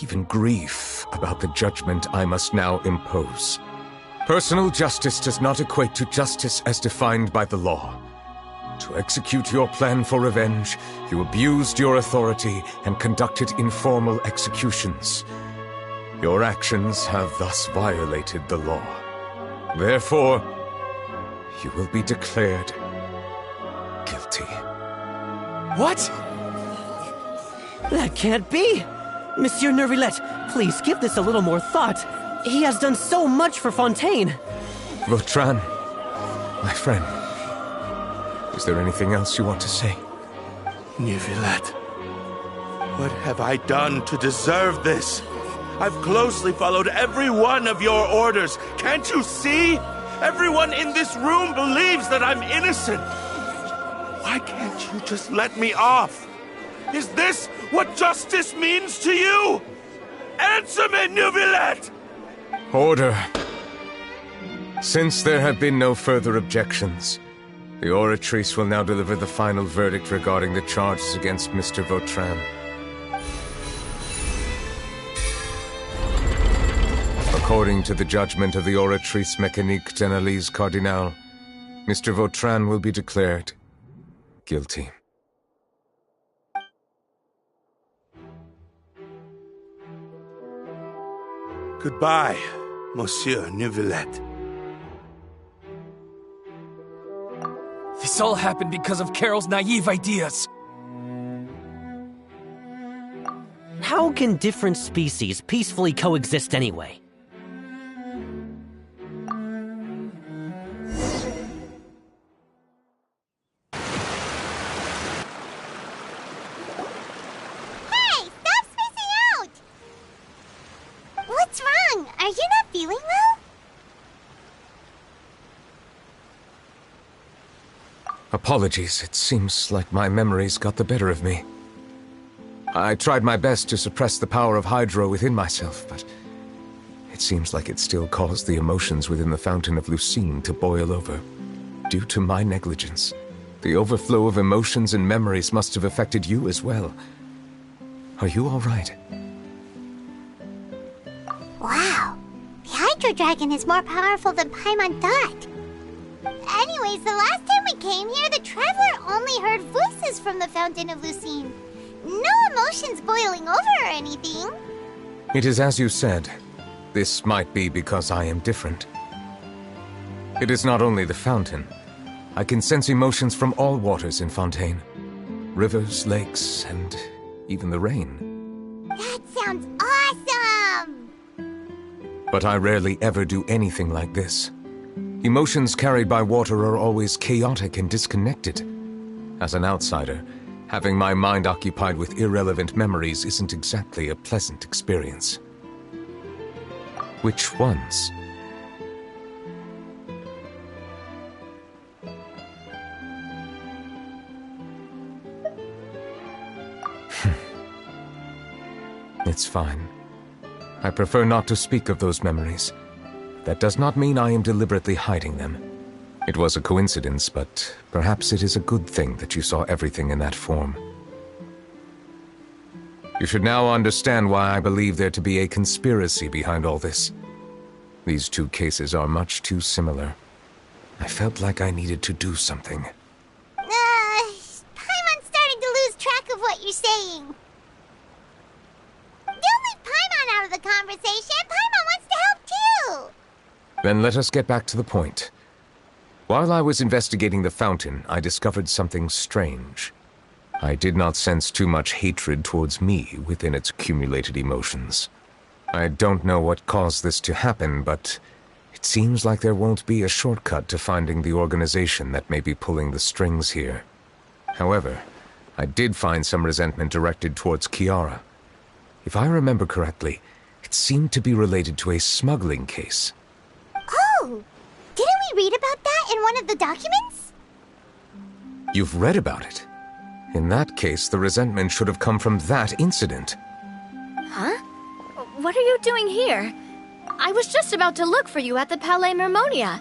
even grief about the judgment I must now impose. Personal justice does not equate to justice as defined by the law. To execute your plan for revenge, you abused your authority and conducted informal executions. Your actions have thus violated the law. Therefore, you will be declared guilty. What? That can't be! Monsieur Neuvillette, please give this a little more thought. He has done so much for Fontaine. Vautrin, my friend, is there anything else you want to say? Neuvillette, what have I done to deserve this? I've closely followed every one of your orders. Can't you see? Everyone in this room believes that I'm innocent. Why can't you just let me off? Is this what justice means to you? Answer me, Neuvillette! Order. Since there have been no further objections, the Oratrice will now deliver the final verdict regarding the charges against Mr. Vautrin. According to the judgment of the Oratrice Mécanique d'Analyse Cardinal, Mr. Vautrin will be declared guilty. Goodbye, Monsieur Neuvillette. This all happened because of Carol's naive ideas. How can different species peacefully coexist anyway? What's wrong? Are you not feeling well? Apologies, it seems like my memories got the better of me. I tried my best to suppress the power of Hydro within myself, but it seems like it still caused the emotions within the Fountain of Lucine to boil over. Due to my negligence, the overflow of emotions and memories must have affected you as well. Are you all right? Wow. The Hydro Dragon is more powerful than Paimon thought. Anyways, the last time we came here, the Traveler only heard voices from the Fountain of Lucine. No emotions boiling over or anything. It is as you said. This might be because I am different. It is not only the fountain. I can sense emotions from all waters in Fontaine. Rivers, lakes, and even the rain. That sounds awesome! But I rarely ever do anything like this. Emotions carried by water are always chaotic and disconnected. As an outsider, having my mind occupied with irrelevant memories isn't exactly a pleasant experience. Which ones? It's fine. I prefer not to speak of those memories. That does not mean I am deliberately hiding them. It was a coincidence, but perhaps it is a good thing that you saw everything in that form. You should now understand why I believe there to be a conspiracy behind all this. These two cases are much too similar. I felt like I needed to do something. Paimon's starting to lose track of what you're saying. Don't leave Paimon out of the conversation. Paimon wants to help too. Then let us get back to the point. While I was investigating the fountain, I discovered something strange. I did not sense too much hatred towards me within its accumulated emotions. I don't know what caused this to happen, but it seems like there won't be a shortcut to finding the organization that may be pulling the strings here. However, I did find some resentment directed towards Kiara. If I remember correctly, it seemed to be related to a smuggling case. Oh! Didn't we read about that in one of the documents? You've read about it? In that case, the resentment should have come from that incident. Huh? What are you doing here? I was just about to look for you at the Palais Mermonia.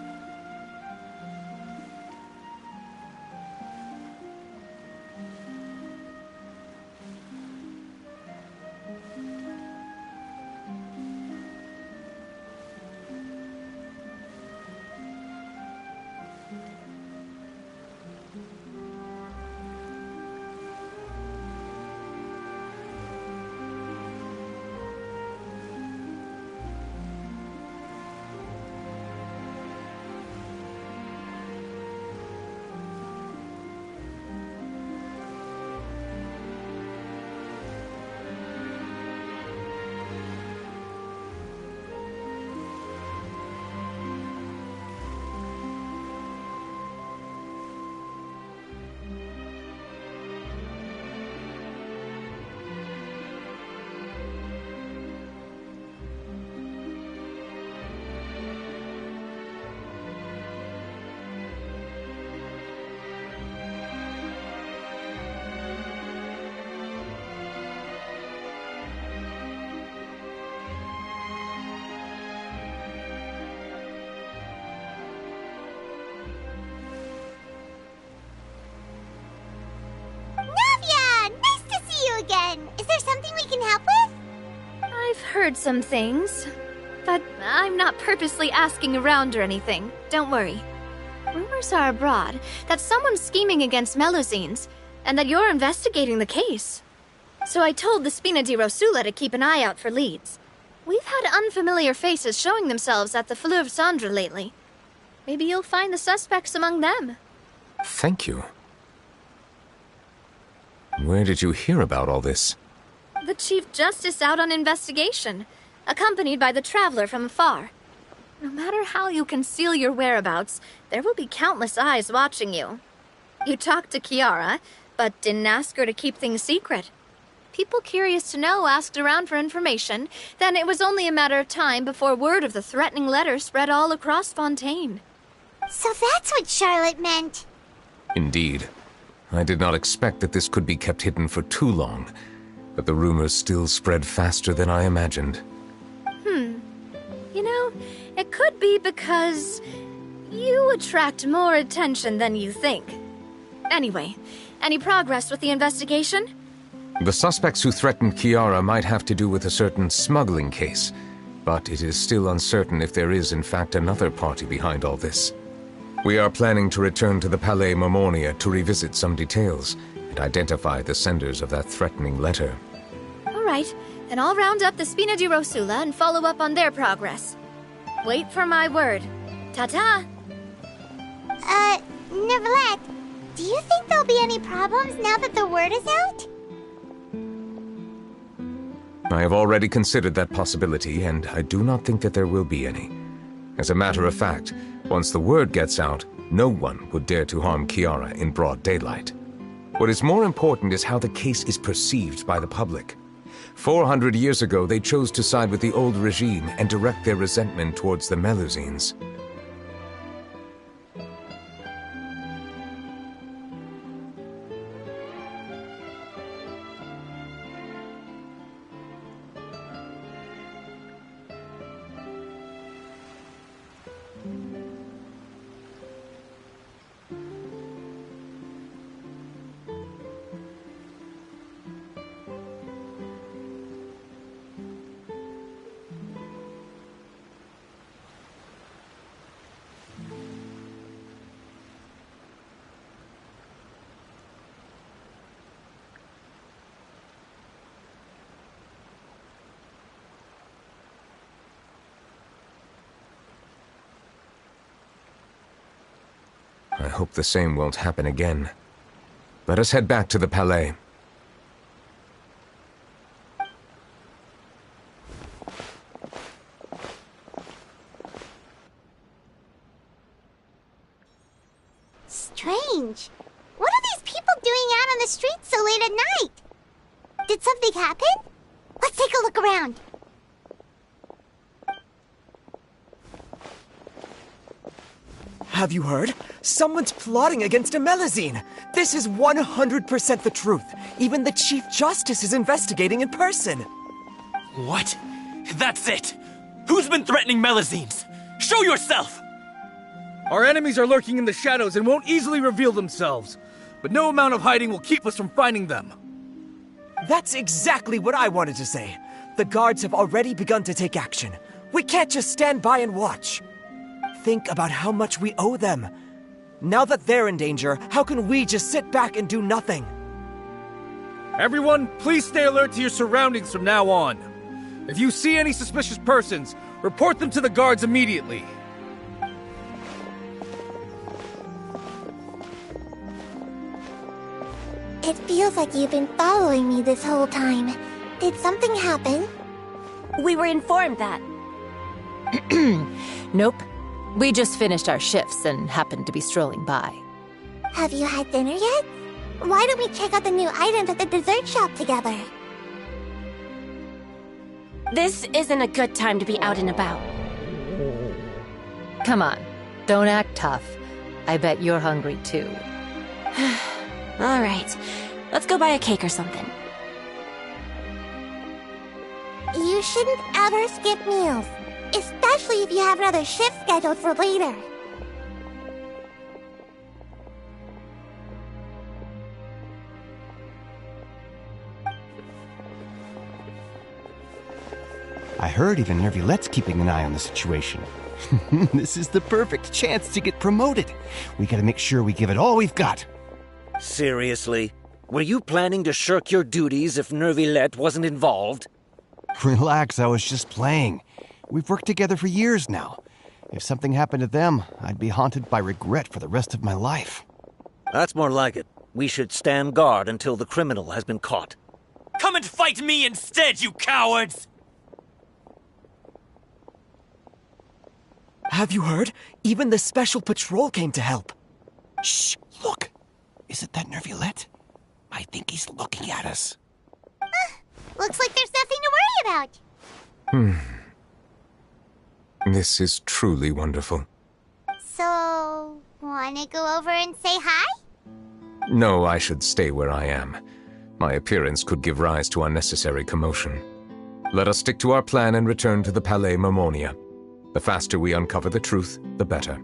Is there something we can help with? I've heard some things, but I'm not purposely asking around or anything. Don't worry. Rumors are abroad that someone's scheming against Melusines, and that you're investigating the case. So I told the Spina di Rosula to keep an eye out for leads. We've had unfamiliar faces showing themselves at the Fleuve Cendre lately. Maybe you'll find the suspects among them. Thank you. Where did you hear about all this? The Chief Justice out on investigation, accompanied by the Traveler from afar. No matter how you conceal your whereabouts, there will be countless eyes watching you. You talked to Kiara, but didn't ask her to keep things secret. People curious to know asked around for information, then it was only a matter of time before word of the threatening letter spread all across Fontaine. So that's what Charlotte meant. Indeed. I did not expect that this could be kept hidden for too long, but the rumors still spread faster than I imagined. You know, it could be because you attract more attention than you think. Anyway, any progress with the investigation? The suspects who threatened Kiara might have to do with a certain smuggling case, but it is still uncertain if there is in fact another party behind all this. We are planning to return to the Palais Mormonia to revisit some details and identify the senders of that threatening letter. All right, then I'll round up the Spina di Rosula and follow up on their progress. Wait for my word. Ta-ta! Neuvillette, do you think there'll be any problems now that the word is out? I have already considered that possibility, and I do not think that there will be any. As a matter of fact, once the word gets out, no one would dare to harm Kiara in broad daylight. What is more important is how the case is perceived by the public. 400 years ago, they chose to side with the old regime and direct their resentment towards the Melusines. I hope the same won't happen again. Let us head back to the Palais. Strange. What are these people doing out on the streets so late at night? Did something happen? Let's take a look around. Have you heard? Someone's plotting against a Melusine! This is 100% the truth. Even the Chief Justice is investigating in person. What? That's it! Who's been threatening Melusines? Show yourself! Our enemies are lurking in the shadows and won't easily reveal themselves. But no amount of hiding will keep us from finding them. That's exactly what I wanted to say. The guards have already begun to take action. We can't just stand by and watch. Think about how much we owe them. Now that they're in danger, how can we just sit back and do nothing? Everyone, please stay alert to your surroundings from now on. If you see any suspicious persons, report them to the guards immediately. It feels like you've been following me this whole time. Did something happen? We were informed that. Nope. We just finished our shifts and happened to be strolling by. Have you had dinner yet? Why don't we check out the new items at the dessert shop together? This isn't a good time to be out and about. Come on, don't act tough. I bet you're hungry too. All right, let's go buy a cake or something. You shouldn't ever skip meals, especially if you have another shift scheduled for later. I heard even Neuvillette's keeping an eye on the situation. This is the perfect chance to get promoted. We gotta make sure we give it all we've got. Seriously? Were you planning to shirk your duties if Neuvillette wasn't involved? Relax, I was just playing. We've worked together for years now. If something happened to them, I'd be haunted by regret for the rest of my life. That's more like it. We should stand guard until the criminal has been caught. Come and fight me instead, you cowards! Have you heard? Even the Special Patrol came to help. Shh, look. Isn't that Neuvillette? I think he's looking at us. Looks like there's nothing to worry about. This is truly wonderful. So, wanna go over and say hi? No, I should stay where I am. My appearance could give rise to unnecessary commotion. Let us stick to our plan and return to the Palais Mermonia. The faster we uncover the truth, the better.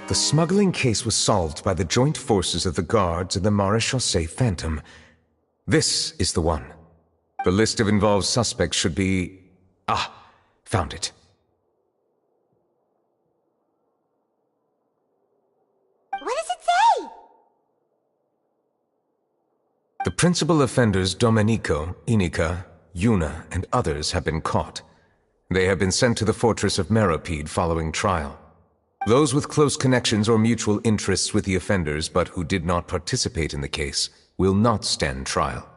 The smuggling case was solved by the joint forces of the guards and the Maréchaussée Phantom. This is the one. The list of involved suspects should be... Ah, found it. What does it say? The principal offenders Domenico, Inica, Yuna, and others have been caught. They have been sent to the fortress of Meropide following trial. Those with close connections or mutual interests with the offenders but who did not participate in the case will not stand trial.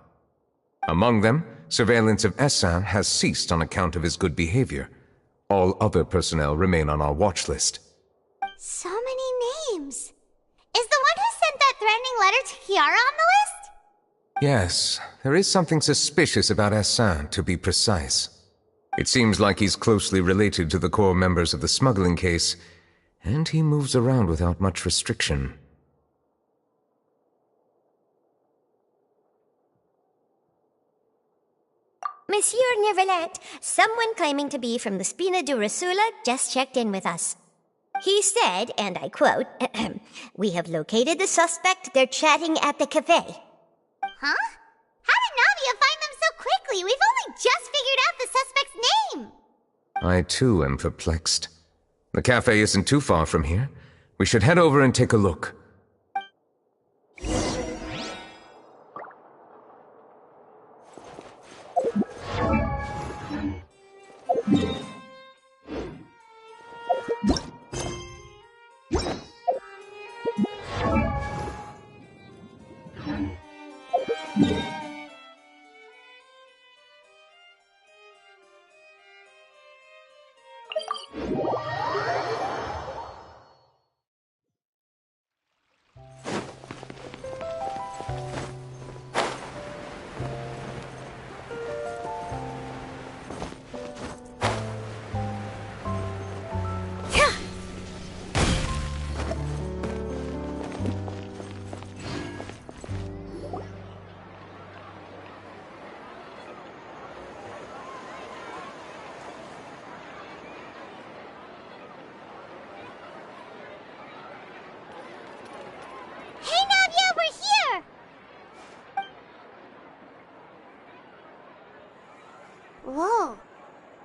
Among them, surveillance of Essin has ceased on account of his good behavior. All other personnel remain on our watch list. So many names. Is the one who sent that threatening letter to Kiara on the list? Yes, there is something suspicious about Essin, to be precise. It seems like he's closely related to the core members of the smuggling case, and he moves around without much restriction. Monsieur Neuvillette, someone claiming to be from the Spina du Rasula just checked in with us. He said, and I quote, "We have located the suspect. They're chatting at the cafe." Huh? How did Navia find them so quickly? We've only just figured out the suspect's name! I too am perplexed. The cafe isn't too far from here. We should head over and take a look. Whoa.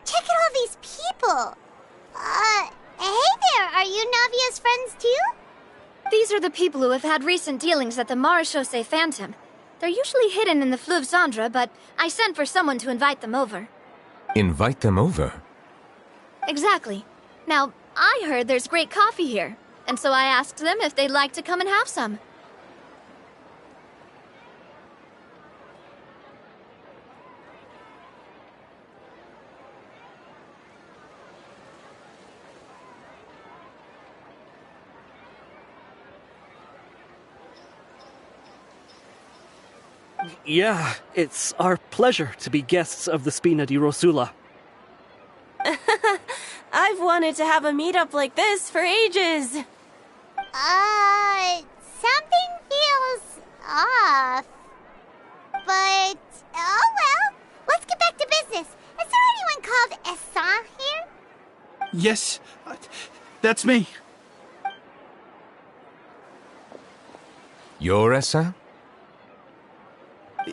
Check out all these people. Hey there, are you Navia's friends too? These are the people who have had recent dealings at the Maréchaussée Phantom. They're usually hidden in the Fleuve Cendre, but I sent for someone to invite them over. Invite them over? Exactly. Now, I heard there's great coffee here, and so I asked them if they'd like to come and have some. Yeah, it's our pleasure to be guests of the Spina di Rosula. I've wanted to have a meetup like this for ages. Something feels off. But, oh well. Let's get back to business. Is there anyone called Essa here? Yes, that's me. You're Essa?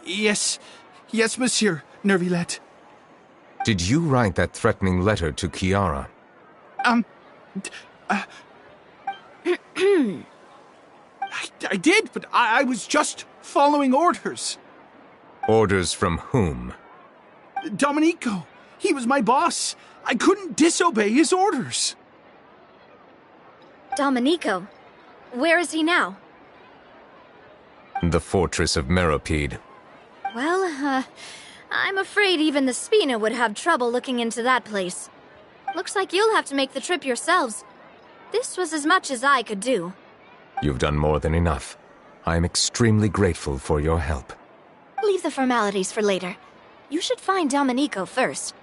Yes, monsieur, Neuvillette. Did you write that threatening letter to Kiara? I did, but I was just following orders. Orders from whom? Domenico. He was my boss. I couldn't disobey his orders. Domenico? Where is he now? The fortress of Meropide. Well, I'm afraid even the Spina would have trouble looking into that place. Looks like you'll have to make the trip yourselves. This was as much as I could do. You've done more than enough. I am extremely grateful for your help. Leave the formalities for later. You should find Domenico first.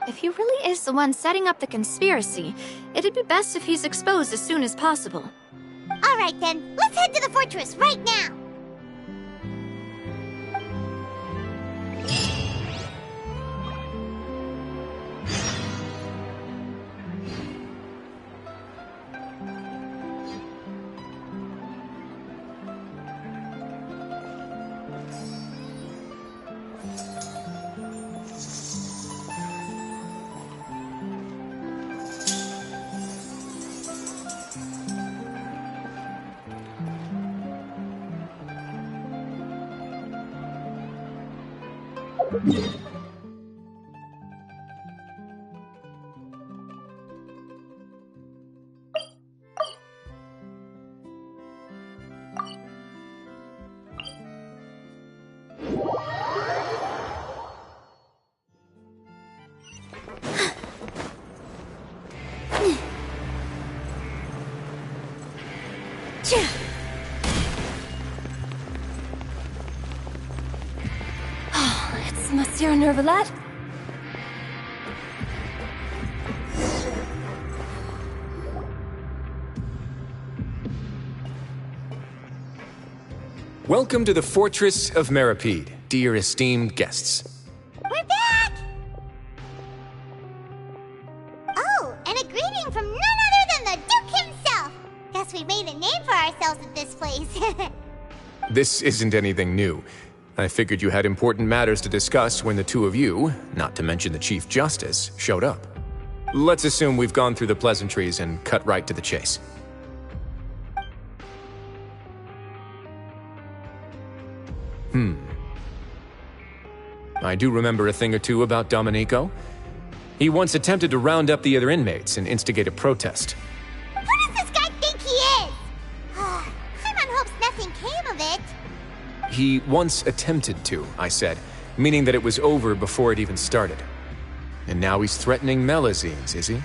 If he really is the one setting up the conspiracy, it'd be best if he's exposed as soon as possible. All right then, let's head to the fortress right now. It's Monsieur Neuvillette. Welcome to the Fortress of Meropide, dear esteemed guests. We're back! Oh, and a greeting from none other than the Duke himself! Guess we made a name for ourselves at this place. This isn't anything new. I figured you had important matters to discuss when the two of you, not to mention the Chief Justice, showed up. Let's assume we've gone through the pleasantries and cut right to the chase. I do remember a thing or two about Domenico. He once attempted to round up the other inmates and instigate a protest. Who does this guy think he is? Paimon hopes nothing came of it. He once attempted to, I said, meaning that it was over before it even started. And now he's threatening Melazines, is he?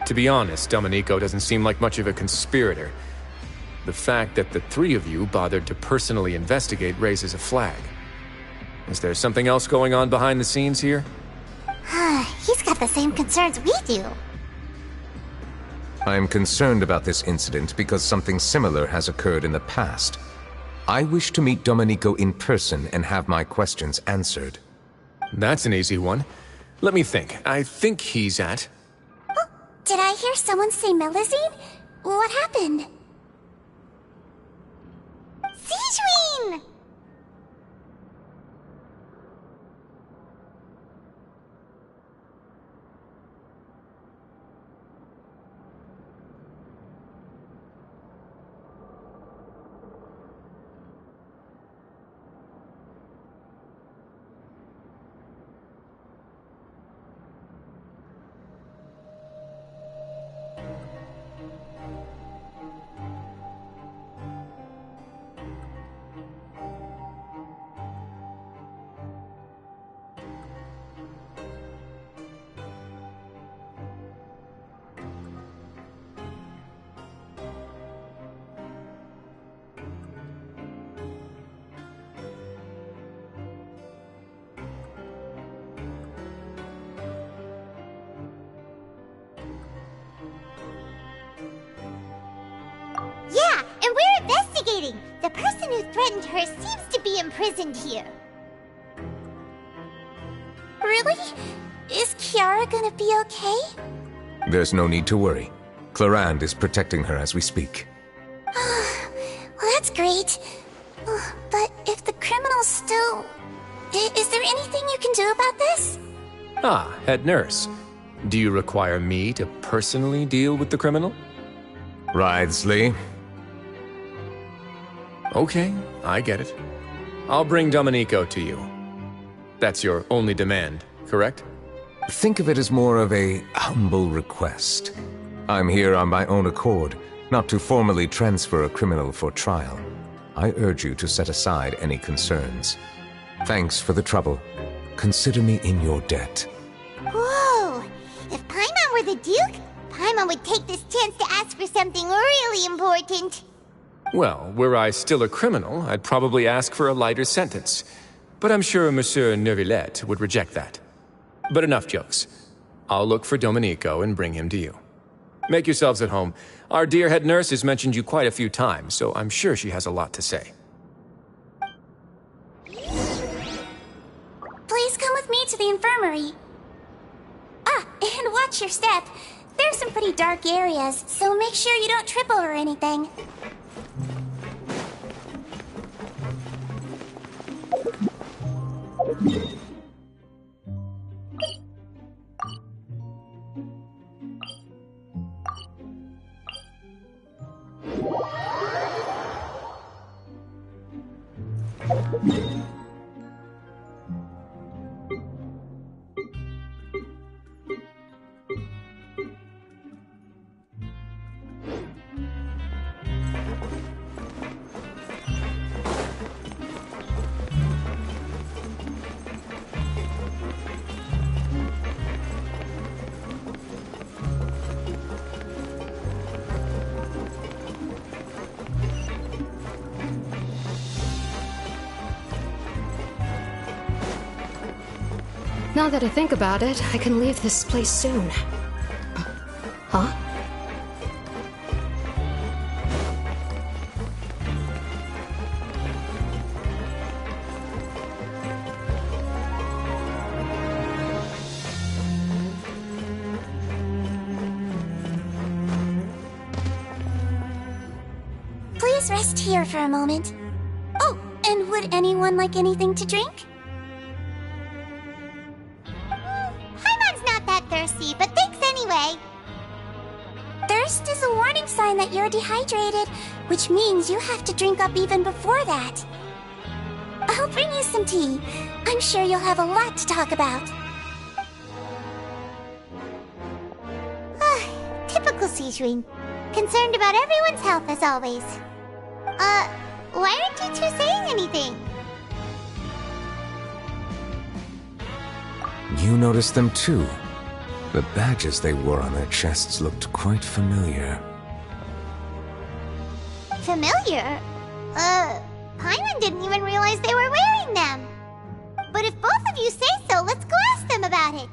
To be honest, Domenico doesn't seem like much of a conspirator. The fact that the three of you bothered to personally investigate raises a flag. Is there something else going on behind the scenes here? He's got the same concerns we do. I am concerned about this incident because something similar has occurred in the past. I wish to meet Domenico in person and have my questions answered. That's an easy one. Let me think. I think he's at... Oh, did I hear someone say Melazine? What happened? Siegeween! investigating. The person who threatened her seems to be imprisoned here. Really? Is Kiara gonna be okay? There's no need to worry. Clarande is protecting her as we speak. Well, that's great. But if the criminal's still... Is there anything you can do about this? Ah, head nurse. Do you require me to personally deal with the criminal? Wriothesley. Okay, I get it. I'll bring Domenico to you. That's your only demand, correct? Think of it as more of a humble request. I'm here on my own accord, not to formally transfer a criminal for trial. I urge you to set aside any concerns. Thanks for the trouble. Consider me in your debt. Whoa! If Paimon were the Duke, Paimon would take this chance to ask for something really important. Well, were I still a criminal, I'd probably ask for a lighter sentence. But I'm sure Monsieur Neuvillette would reject that. But enough jokes. I'll look for Domenico and bring him to you. Make yourselves at home. Our dear head nurse has mentioned you quite a few times, so I'm sure she has a lot to say. Please come with me to the infirmary. Ah, and watch your step. There's some pretty dark areas, so make sure you don't trip over anything. Now that I think about it, I can leave this place soon. Huh? Please rest here for a moment. Oh, and would anyone like anything to drink? Thirsty, but thanks anyway. Thirst is a warning sign that you're dehydrated, which means you have to drink up even before that. I'll bring you some tea. I'm sure you'll have a lot to talk about. Typical Sijun. Concerned about everyone's health as always. Why aren't you two saying anything? You noticed them too. The badges they wore on their chests looked quite familiar. Familiar? Paimon didn't even realize they were wearing them. But if both of you say so, let's go ask them about it.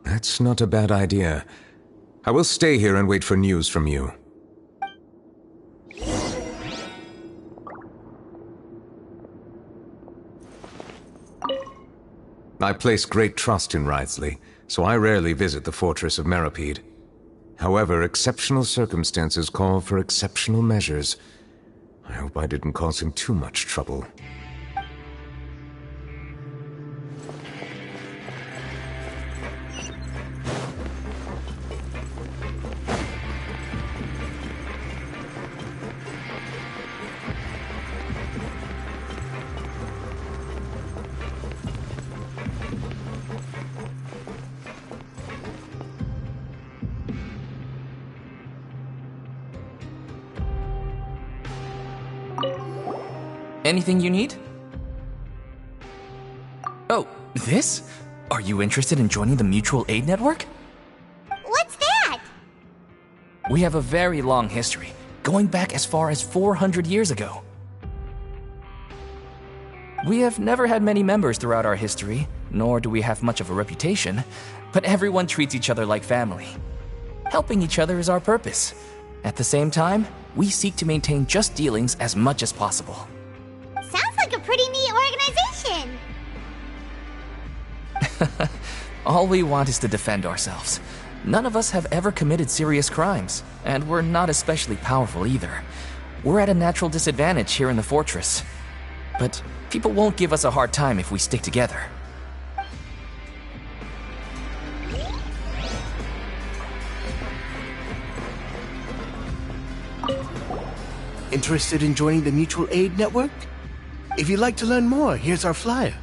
That's not a bad idea. I will stay here and wait for news from you. I place great trust in Wriothesley, so I rarely visit the fortress of Meropide. However, exceptional circumstances call for exceptional measures. I hope I didn't cause him too much trouble. Anything you need? Oh, this? Are you interested in joining the Mutual Aid Network? What's that? We have a very long history, going back as far as 400 years ago. We have never had many members throughout our history, nor do we have much of a reputation, but everyone treats each other like family. Helping each other is our purpose. At the same time, we seek to maintain just dealings as much as possible. Sounds like a pretty neat organization. All we want is to defend ourselves. None of us have ever committed serious crimes, and we're not especially powerful either. We're at a natural disadvantage here in the fortress. But people won't give us a hard time if we stick together. Interested in joining the Mutual Aid Network? If you'd like to learn more, here's our flyer.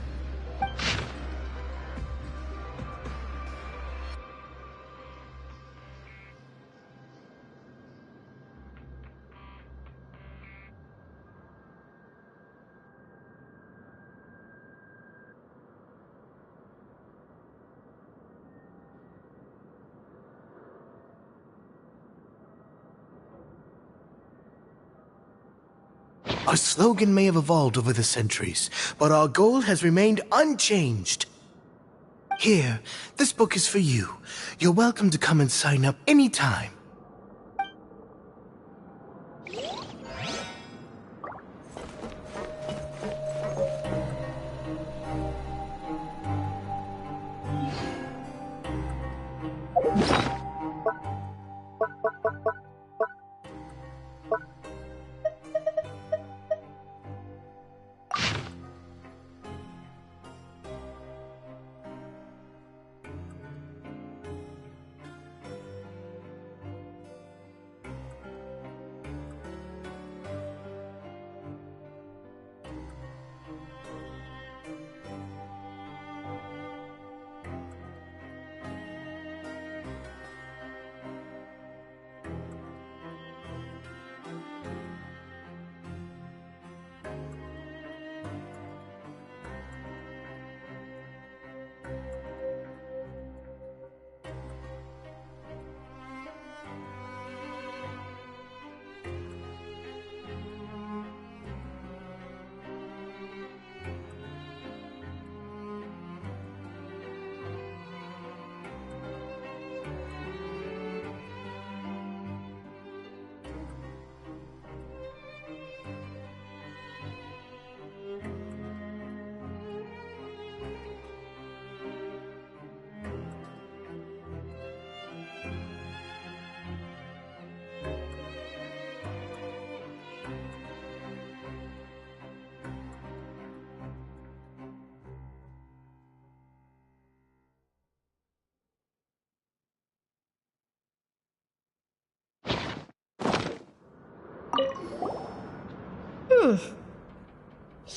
Our slogan may have evolved over the centuries, but our goal has remained unchanged. Here, this book is for you. You're welcome to come and sign up anytime.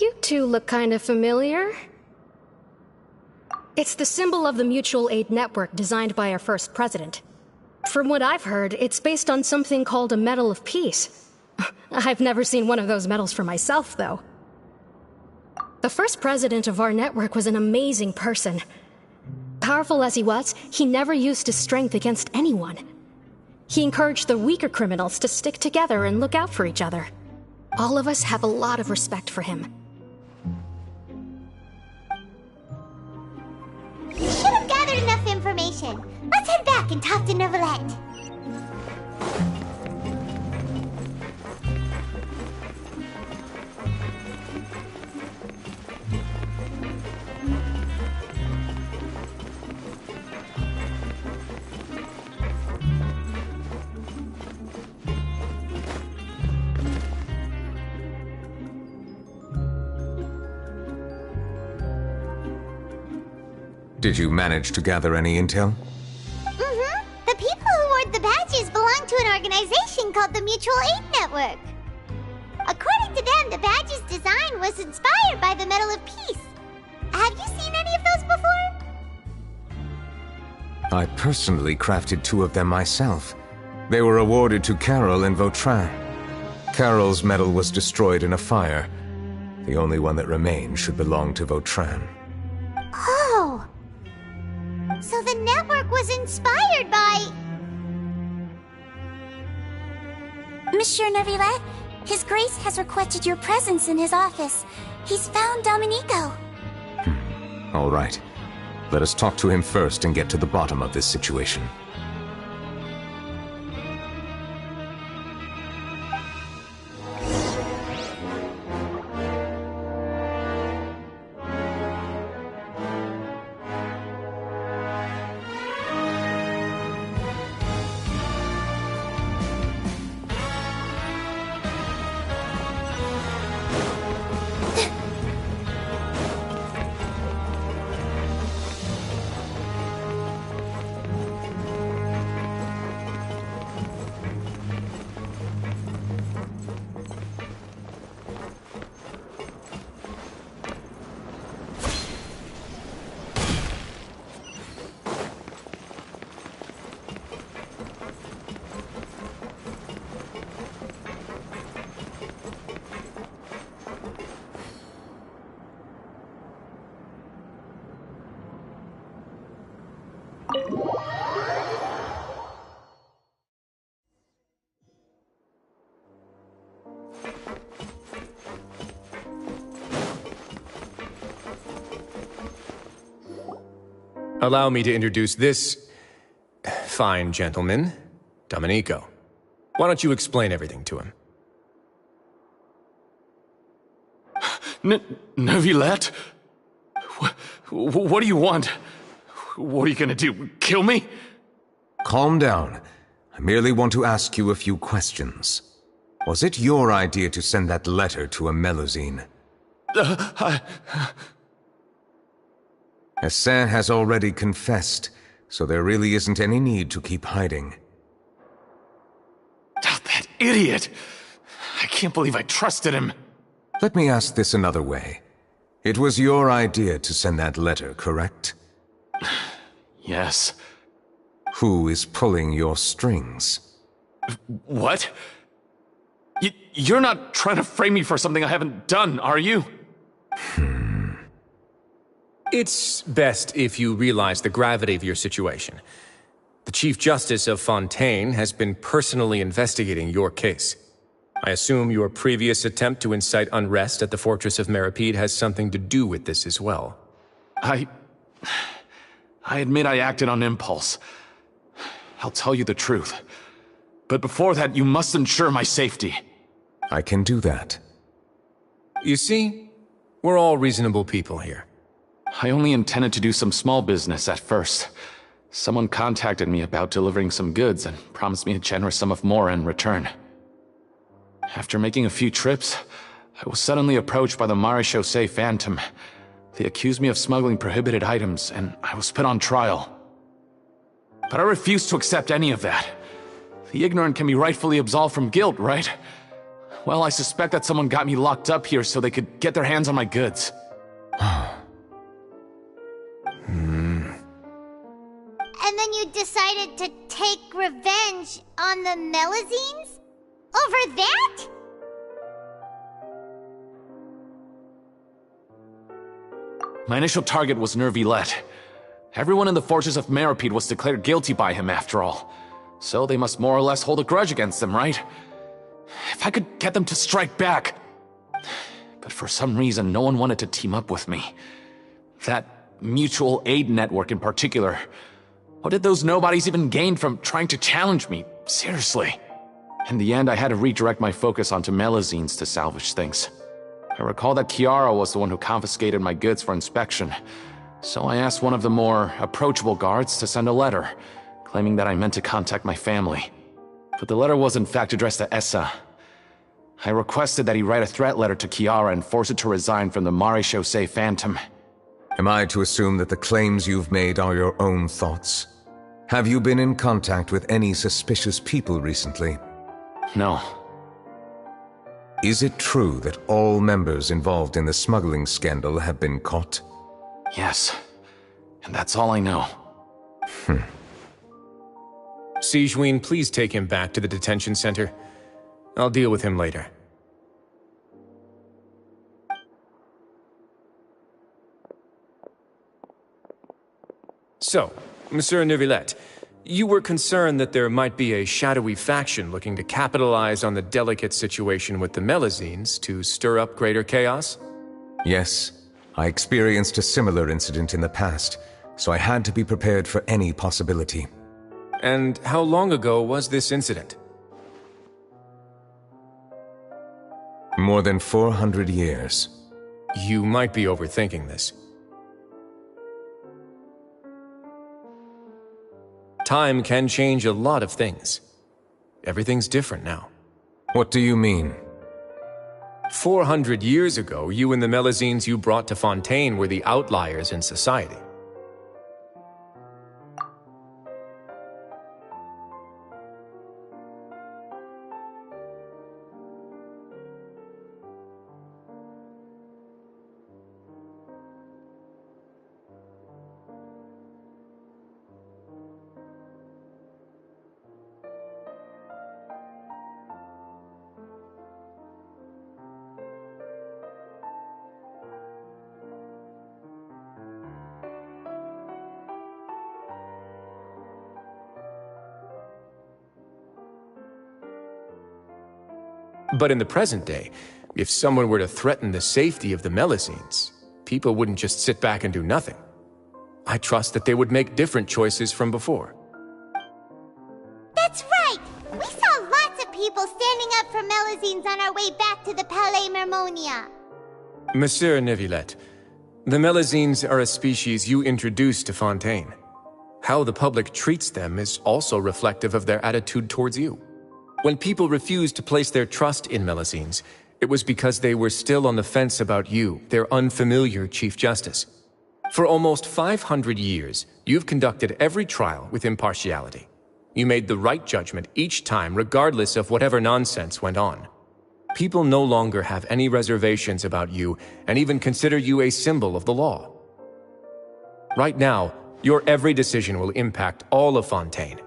You two look kind of familiar. It's the symbol of the Mutual Aid Network designed by our first president. From what I've heard, it's based on something called a Medal of Peace. I've never seen one of those medals for myself, though. The first president of our network was an amazing person. Powerful as he was, he never used his strength against anyone. He encouraged the weaker criminals to stick together and look out for each other. All of us have a lot of respect for him. You should have gathered enough information. Let's head back and talk to Neuvillette. Did you manage to gather any intel? Mm-hmm. The people who wore the badges belong to an organization called the Mutual Aid Network. According to them, the badge's design was inspired by the Medal of Peace. Have you seen any of those before? I personally crafted 2 of them myself. They were awarded to Carol and Vautrin. Carol's medal was destroyed in a fire. The only one that remained should belong to Vautrin. Oh! So the network was inspired by... Monsieur Neuvillette, His Grace has requested your presence in his office. He's found Domenico. All right. Let us talk to him first and get to the bottom of this situation. Allow me to introduce this fine gentleman, Domenico. Why don't you explain everything to him? Neuvillette? What do you want? What are you gonna do, kill me? Calm down. I merely want to ask you a few questions. Was it your idea to send that letter to a Melusine? Hassan has already confessed, so there really isn't any need to keep hiding. That idiot! I can't believe I trusted him. Let me ask this another way. It was your idea to send that letter, correct? Yes. Who is pulling your strings? What? You're not trying to frame me for something I haven't done, are you? It's best if you realize the gravity of your situation. The Chief Justice of Fontaine has been personally investigating your case. I assume your previous attempt to incite unrest at the Fortress of Meripede has something to do with this as well. I admit I acted on impulse. I'll tell you the truth. But before that, you must ensure my safety. I can do that. You see, we're all reasonable people here. I only intended to do some small business at first. Someone contacted me about delivering some goods and promised me a generous sum of more in return. After making a few trips, I was suddenly approached by the Marechaussee Phantom. They accused me of smuggling prohibited items, and I was put on trial. But I refused to accept any of that. The ignorant can be rightfully absolved from guilt, right? Well, I suspect that someone got me locked up here so they could get their hands on my goods. And then you decided to take revenge on the Melusines? Over that? My initial target was Neuvillette. Everyone in the Fortress of Meripede was declared guilty by him after all. So they must more or less hold a grudge against him, right? If I could get them to strike back. But for some reason, no one wanted to team up with me. That mutual aid network in particular. What did those nobodies even gain from trying to challenge me? Seriously. In the end, I had to redirect my focus onto Melusines to salvage things. I recall that Chiara was the one who confiscated my goods for inspection, so I asked one of the more approachable guards to send a letter, claiming that I meant to contact my family. But the letter was in fact addressed to Essa. I requested that he write a threat letter to Chiara and force it to resign from the Marechaussee Phantom. Am I to assume that the claims you've made are your own thoughts? Have you been in contact with any suspicious people recently? No. Is it true that all members involved in the smuggling scandal have been caught? Yes. And that's all I know. Sigewinne, please take him back to the detention center. I'll deal with him later. So, Monsieur Neuvillette, you were concerned that there might be a shadowy faction looking to capitalize on the delicate situation with the Melusines to stir up greater chaos? Yes. I experienced a similar incident in the past, so I had to be prepared for any possibility. And how long ago was this incident? More than 400 years. You might be overthinking this. Time can change a lot of things. Everything's different now. What do you mean? 400 years ago, you and the Melusines you brought to Fontaine were the outliers in society. But in the present day, if someone were to threaten the safety of the Melusines, people wouldn't just sit back and do nothing. I trust that they would make different choices from before. That's right! We saw lots of people standing up for Melazines on our way back to the Palais Mermonia. Monsieur Neuvillette, the Melazines are a species you introduced to Fontaine. How the public treats them is also reflective of their attitude towards you. When people refused to place their trust in Melazines, it was because they were still on the fence about you, their unfamiliar Chief Justice. For almost 500 years, you've conducted every trial with impartiality. You made the right judgment each time, regardless of whatever nonsense went on. People no longer have any reservations about you and even consider you a symbol of the law. Right now, your every decision will impact all of Fontaine.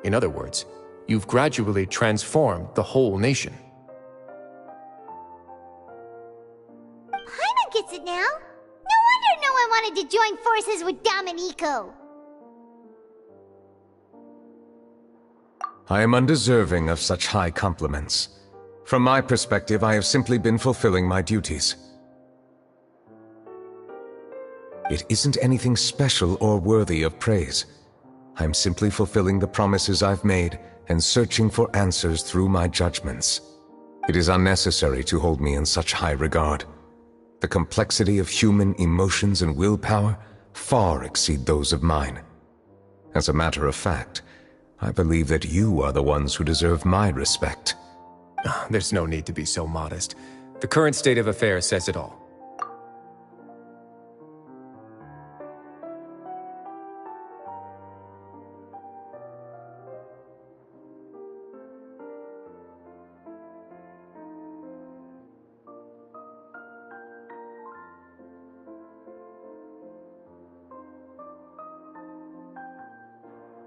In other words, you've gradually transformed the whole nation. Paimon gets it now. No wonder no one wanted to join forces with Domenico. I am undeserving of such high compliments. From my perspective, I have simply been fulfilling my duties. It isn't anything special or worthy of praise. I'm simply fulfilling the promises I've made and searching for answers through my judgments. It is unnecessary to hold me in such high regard. The complexity of human emotions and willpower far exceed those of mine. As a matter of fact, I believe that you are the ones who deserve my respect. There's no need to be so modest. The current state of affairs says it all.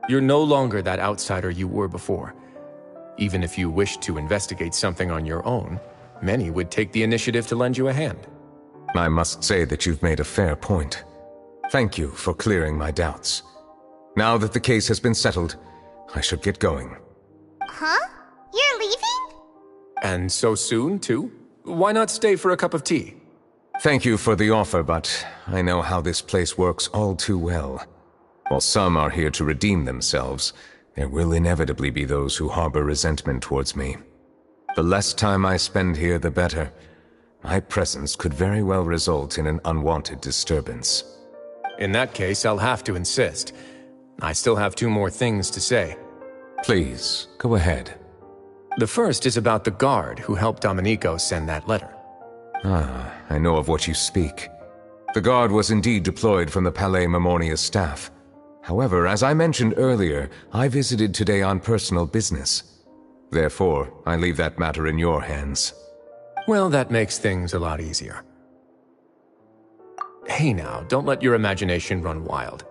You're no longer that outsider you were before. Even if you wished to investigate something on your own, many would take the initiative to lend you a hand. I must say that you've made a fair point. Thank you for clearing my doubts. Now that the case has been settled, I should get going. Huh? You're leaving? And so soon, too? Why not stay for a cup of tea? Thank you for the offer, but I know how this place works all too well. While some are here to redeem themselves, there will inevitably be those who harbor resentment towards me. The less time I spend here, the better. My presence could very well result in an unwanted disturbance. In that case, I'll have to insist. I still have 2 more things to say. Please, go ahead. The first is about the guard who helped Domenico send that letter. I know of what you speak. The guard was indeed deployed from the Palais Mermonia staff. However, as I mentioned earlier, I visited today on personal business. Therefore, I leave that matter in your hands. Well, that makes things a lot easier. Hey now, don't let your imagination run wild.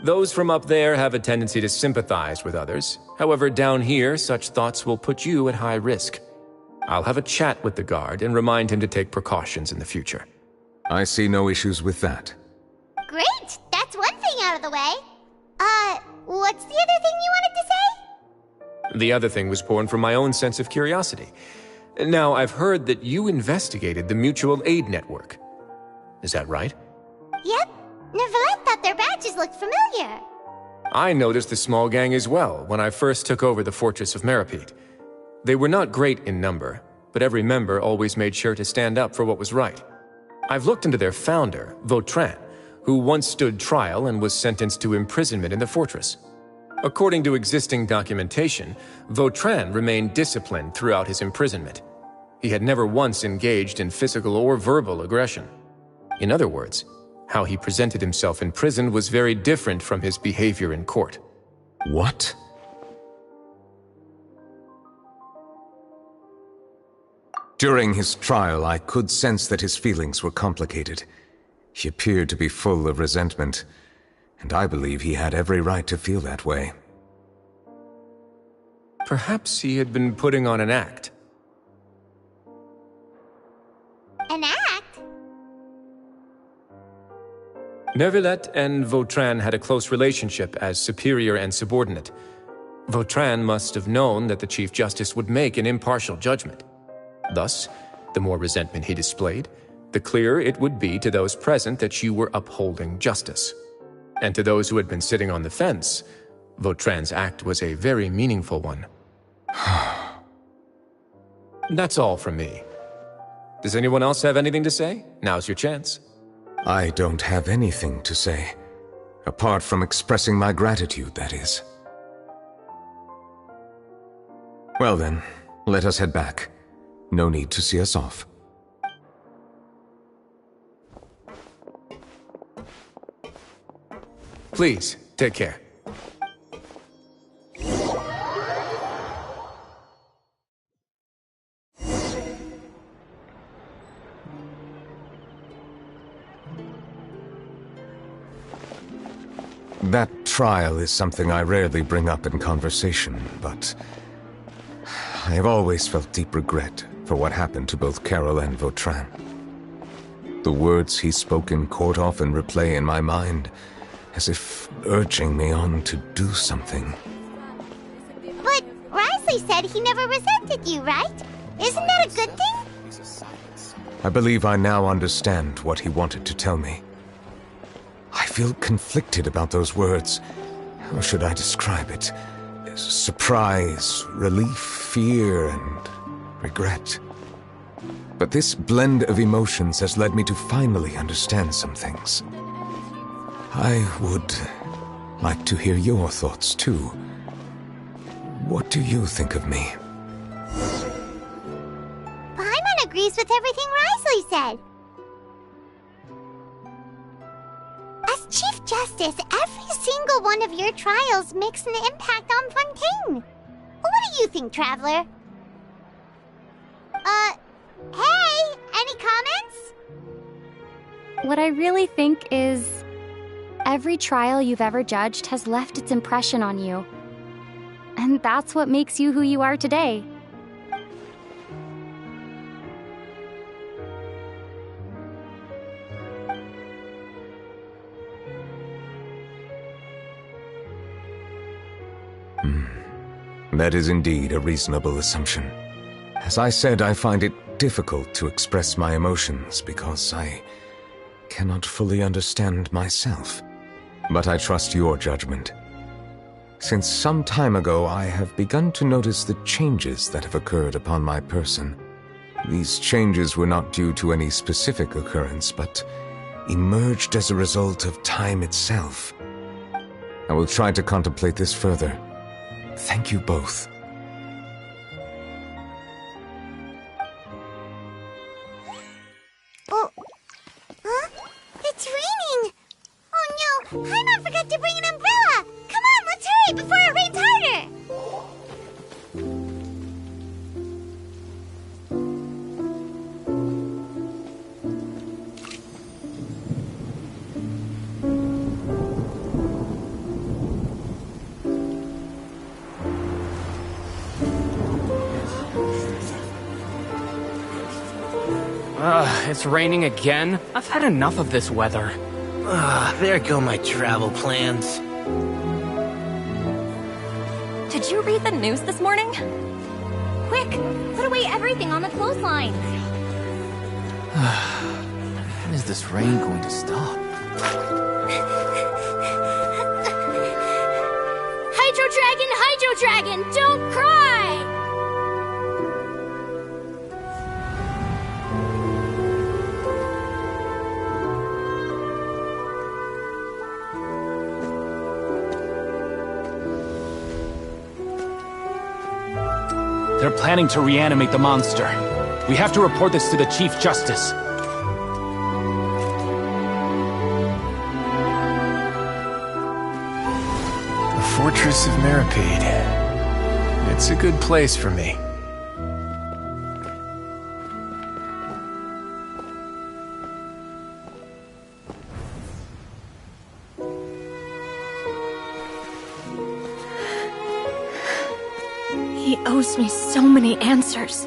Those from up there have a tendency to sympathize with others. However, down here, such thoughts will put you at high risk. I'll have a chat with the guard and remind him to take precautions in the future. I see no issues with that. Great! That's one thing out of the way. What's the other thing you wanted to say? The other thing was born from my own sense of curiosity. Now, I've heard that you investigated the mutual aid network. Is that right? Yep. Neuvillette thought their badges looked familiar. I noticed the small gang as well when I first took over the fortress of Meropide. They were not great in number, but every member always made sure to stand up for what was right. I've looked into their founder, Vautrin, who once stood trial and was sentenced to imprisonment in the fortress. According to existing documentation, Vautrin remained disciplined throughout his imprisonment. He had never once engaged in physical or verbal aggression. In other words, how he presented himself in prison was very different from his behavior in court. What? During his trial, I could sense that his feelings were complicated. He appeared to be full of resentment, and I believe he had every right to feel that way. Perhaps he had been putting on an act. An act? Neuvillette and Vautrin had a close relationship as superior and subordinate. Vautrin must have known that the Chief Justice would make an impartial judgment. Thus, the more resentment he displayed, the clearer it would be to those present that you were upholding justice. And to those who had been sitting on the fence, Vautrin's act was a very meaningful one. That's all from me. Does anyone else have anything to say? Now's your chance. I don't have anything to say. Apart from expressing my gratitude, that is. Well then, let us head back. No need to see us off. Please, take care. That trial is something I rarely bring up in conversation, but I have always felt deep regret for what happened to both Carol and Vautrin. The words he spoke in court often replay in my mind, as if urging me on to do something. But Risley said he never resented you, right? Isn't that a good thing? I believe I now understand what he wanted to tell me. I feel conflicted about those words. How should I describe it? Surprise, relief, fear, and regret. But this blend of emotions has led me to finally understand some things. I would like to hear your thoughts, too. What do you think of me? Paimon agrees with everything Risley said. As Chief Justice, every single one of your trials makes an impact on Fontaine. What do you think, Traveler? Hey, any comments? What I really think is, every trial you've ever judged has left its impression on you. And that's what makes you who you are today. That is indeed a reasonable assumption. As I said, I find it difficult to express my emotions because I cannot fully understand myself. But I trust your judgment. Since some time ago, I have begun to notice the changes that have occurred upon my person. These changes were not due to any specific occurrence, but emerged as a result of time itself. I will try to contemplate this further. Thank you both. Oh, huh? It's raining! Oh no, Paimon forgot to bring an umbrella! Come on, let's hurry before it rains harder! It's raining again? I've had enough of this weather. There go my travel plans. Did you read the news this morning? Quick, put away everything on the clothesline. When is this rain going to stop? Hydro Dragon, don't cry! They're planning to reanimate the monster. We have to report this to the Chief Justice. The Fortress of Meropide. It's a good place for me. He owes me so many answers.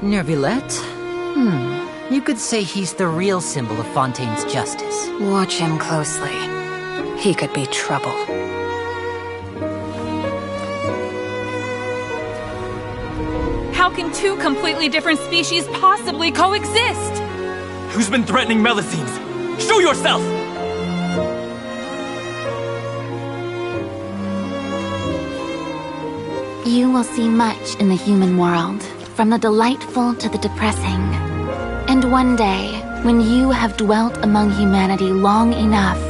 Neuvillette? You could say he's the real symbol of Fontaine's justice. Watch him closely. He could be trouble. How can two completely different species possibly coexist? Who's been threatening Melusines? Show yourself! You will see much in the human world, from the delightful to the depressing. And one day, when you have dwelt among humanity long enough,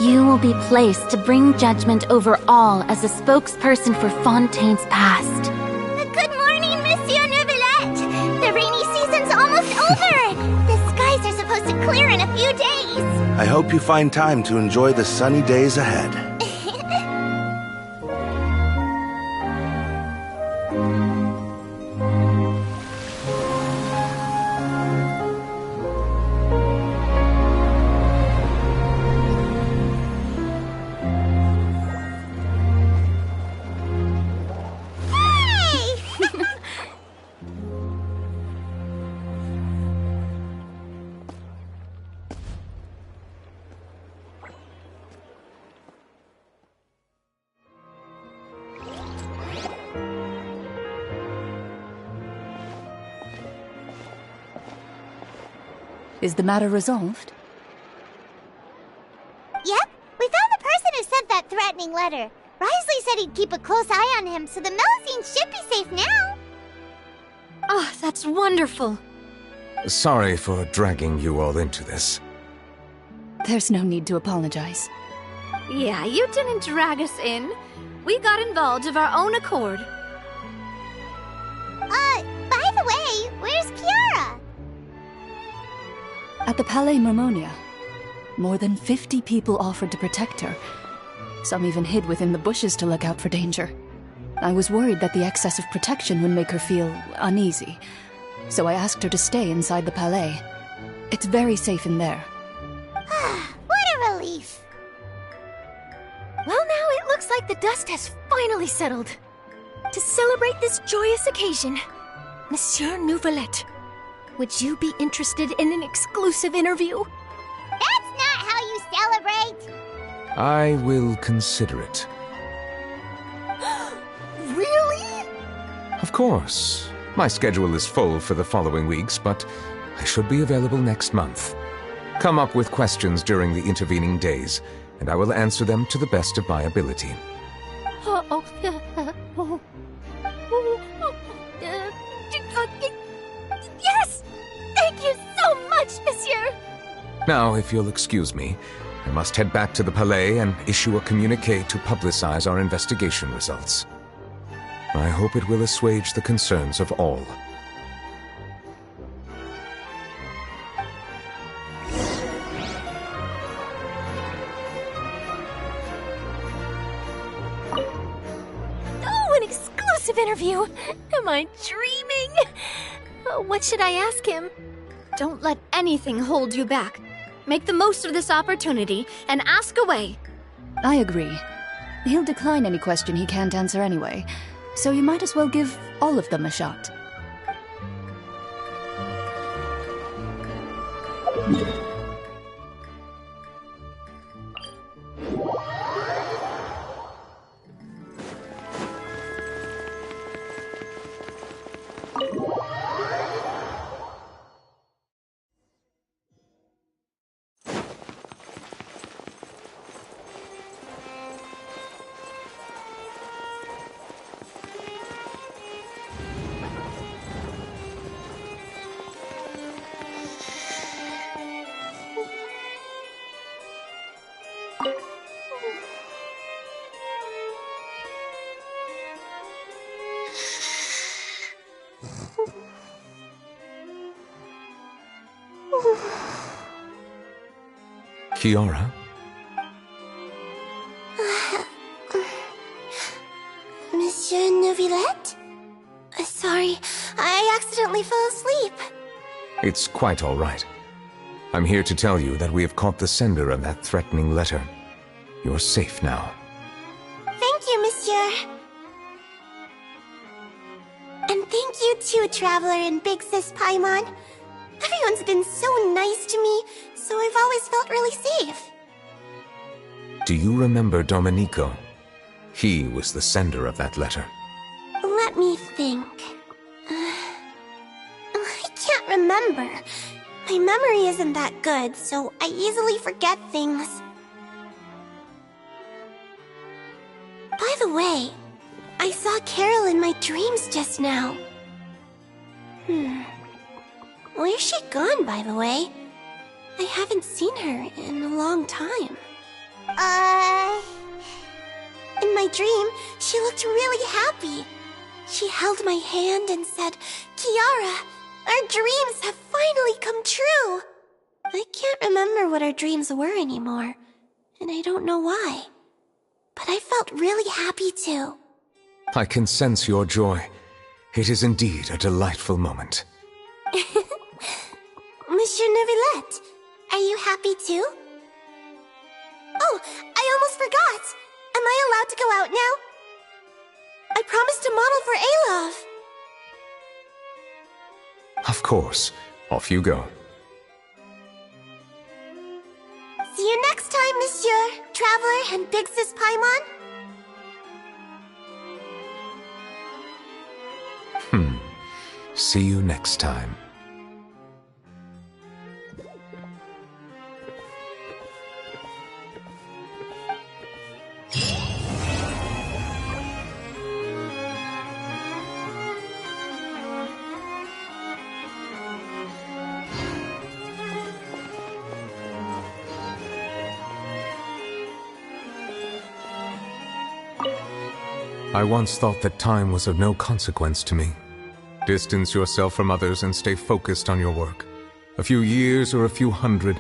you will be placed to bring judgment over all as a spokesperson for Fontaine's past. Good morning, Monsieur Neuvillette! The rainy season's almost over! The skies are supposed to clear in a few days! I hope you find time to enjoy the sunny days ahead. Is the matter resolved? Yep, we found the person who sent that threatening letter. Risley said he'd keep a close eye on him, so the Melusines should be safe now. Oh, that's wonderful. Sorry for dragging you all into this. There's no need to apologize. Yeah, you didn't drag us in. We got involved of our own accord. By the way, where's Kiara? At the Palais Mermonia, more than 50 people offered to protect her. Some even hid within the bushes to look out for danger. I was worried that the excess of protection would make her feel uneasy, so I asked her to stay inside the Palais. It's very safe in there. What a relief. Well, now it looks like the dust has finally settled. To celebrate this joyous occasion, Monsieur Neuvillette, would you be interested in an exclusive interview? That's not how you celebrate! I will consider it. Really? Of course. My schedule is full for the following weeks, but I should be available next month. Come up with questions during the intervening days, and I will answer them to the best of my ability. Yes! Thank you so much, Monsieur! Now, if you'll excuse me, I must head back to the Palais and issue a communiqué to publicize our investigation results. I hope it will assuage the concerns of all. Oh, an exclusive interview! Am I dreaming? What should I ask him? Don't let anything hold you back. Make the most of this opportunity and ask away. I agree. He'll decline any question he can't answer anyway, so you might as well give all of them a shot. Kiara? Monsieur Neuvillette? Sorry, I accidentally fell asleep. It's quite all right. I'm here to tell you that we have caught the sender of that threatening letter. You're safe now. Thank you, Monsieur. And thank you too, Traveler and Big Sis Paimon. Everyone's been so nice to me, so I've always felt really safe. Do you remember Domenico? He was the sender of that letter. Let me think. I can't remember. My memory isn't that good, so I easily forget things. By the way, I saw Carol in my dreams just now. Where's she gone, by the way? I haven't seen her in a long time. In my dream, she looked really happy. She held my hand and said, "Kiara, our dreams have finally come true." I can't remember what our dreams were anymore, and I don't know why. But I felt really happy too. I can sense your joy. It is indeed a delightful moment. Monsieur Neuvillette, are you happy too? Oh, I almost forgot! Am I allowed to go out now? I promised to model for Alov. Of course. Off you go. See you next time, Monsieur, Traveler, and Big Sis Paimon. See you next time. I once thought that time was of no consequence to me. Distance yourself from others and stay focused on your work. A few years or a few hundred,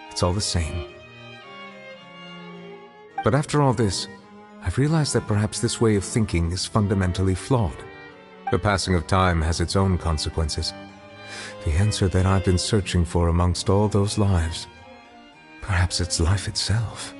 it's all the same. But after all this, I've realized that perhaps this way of thinking is fundamentally flawed. The passing of time has its own consequences. The answer that I've been searching for amongst all those lives, perhaps it's life itself.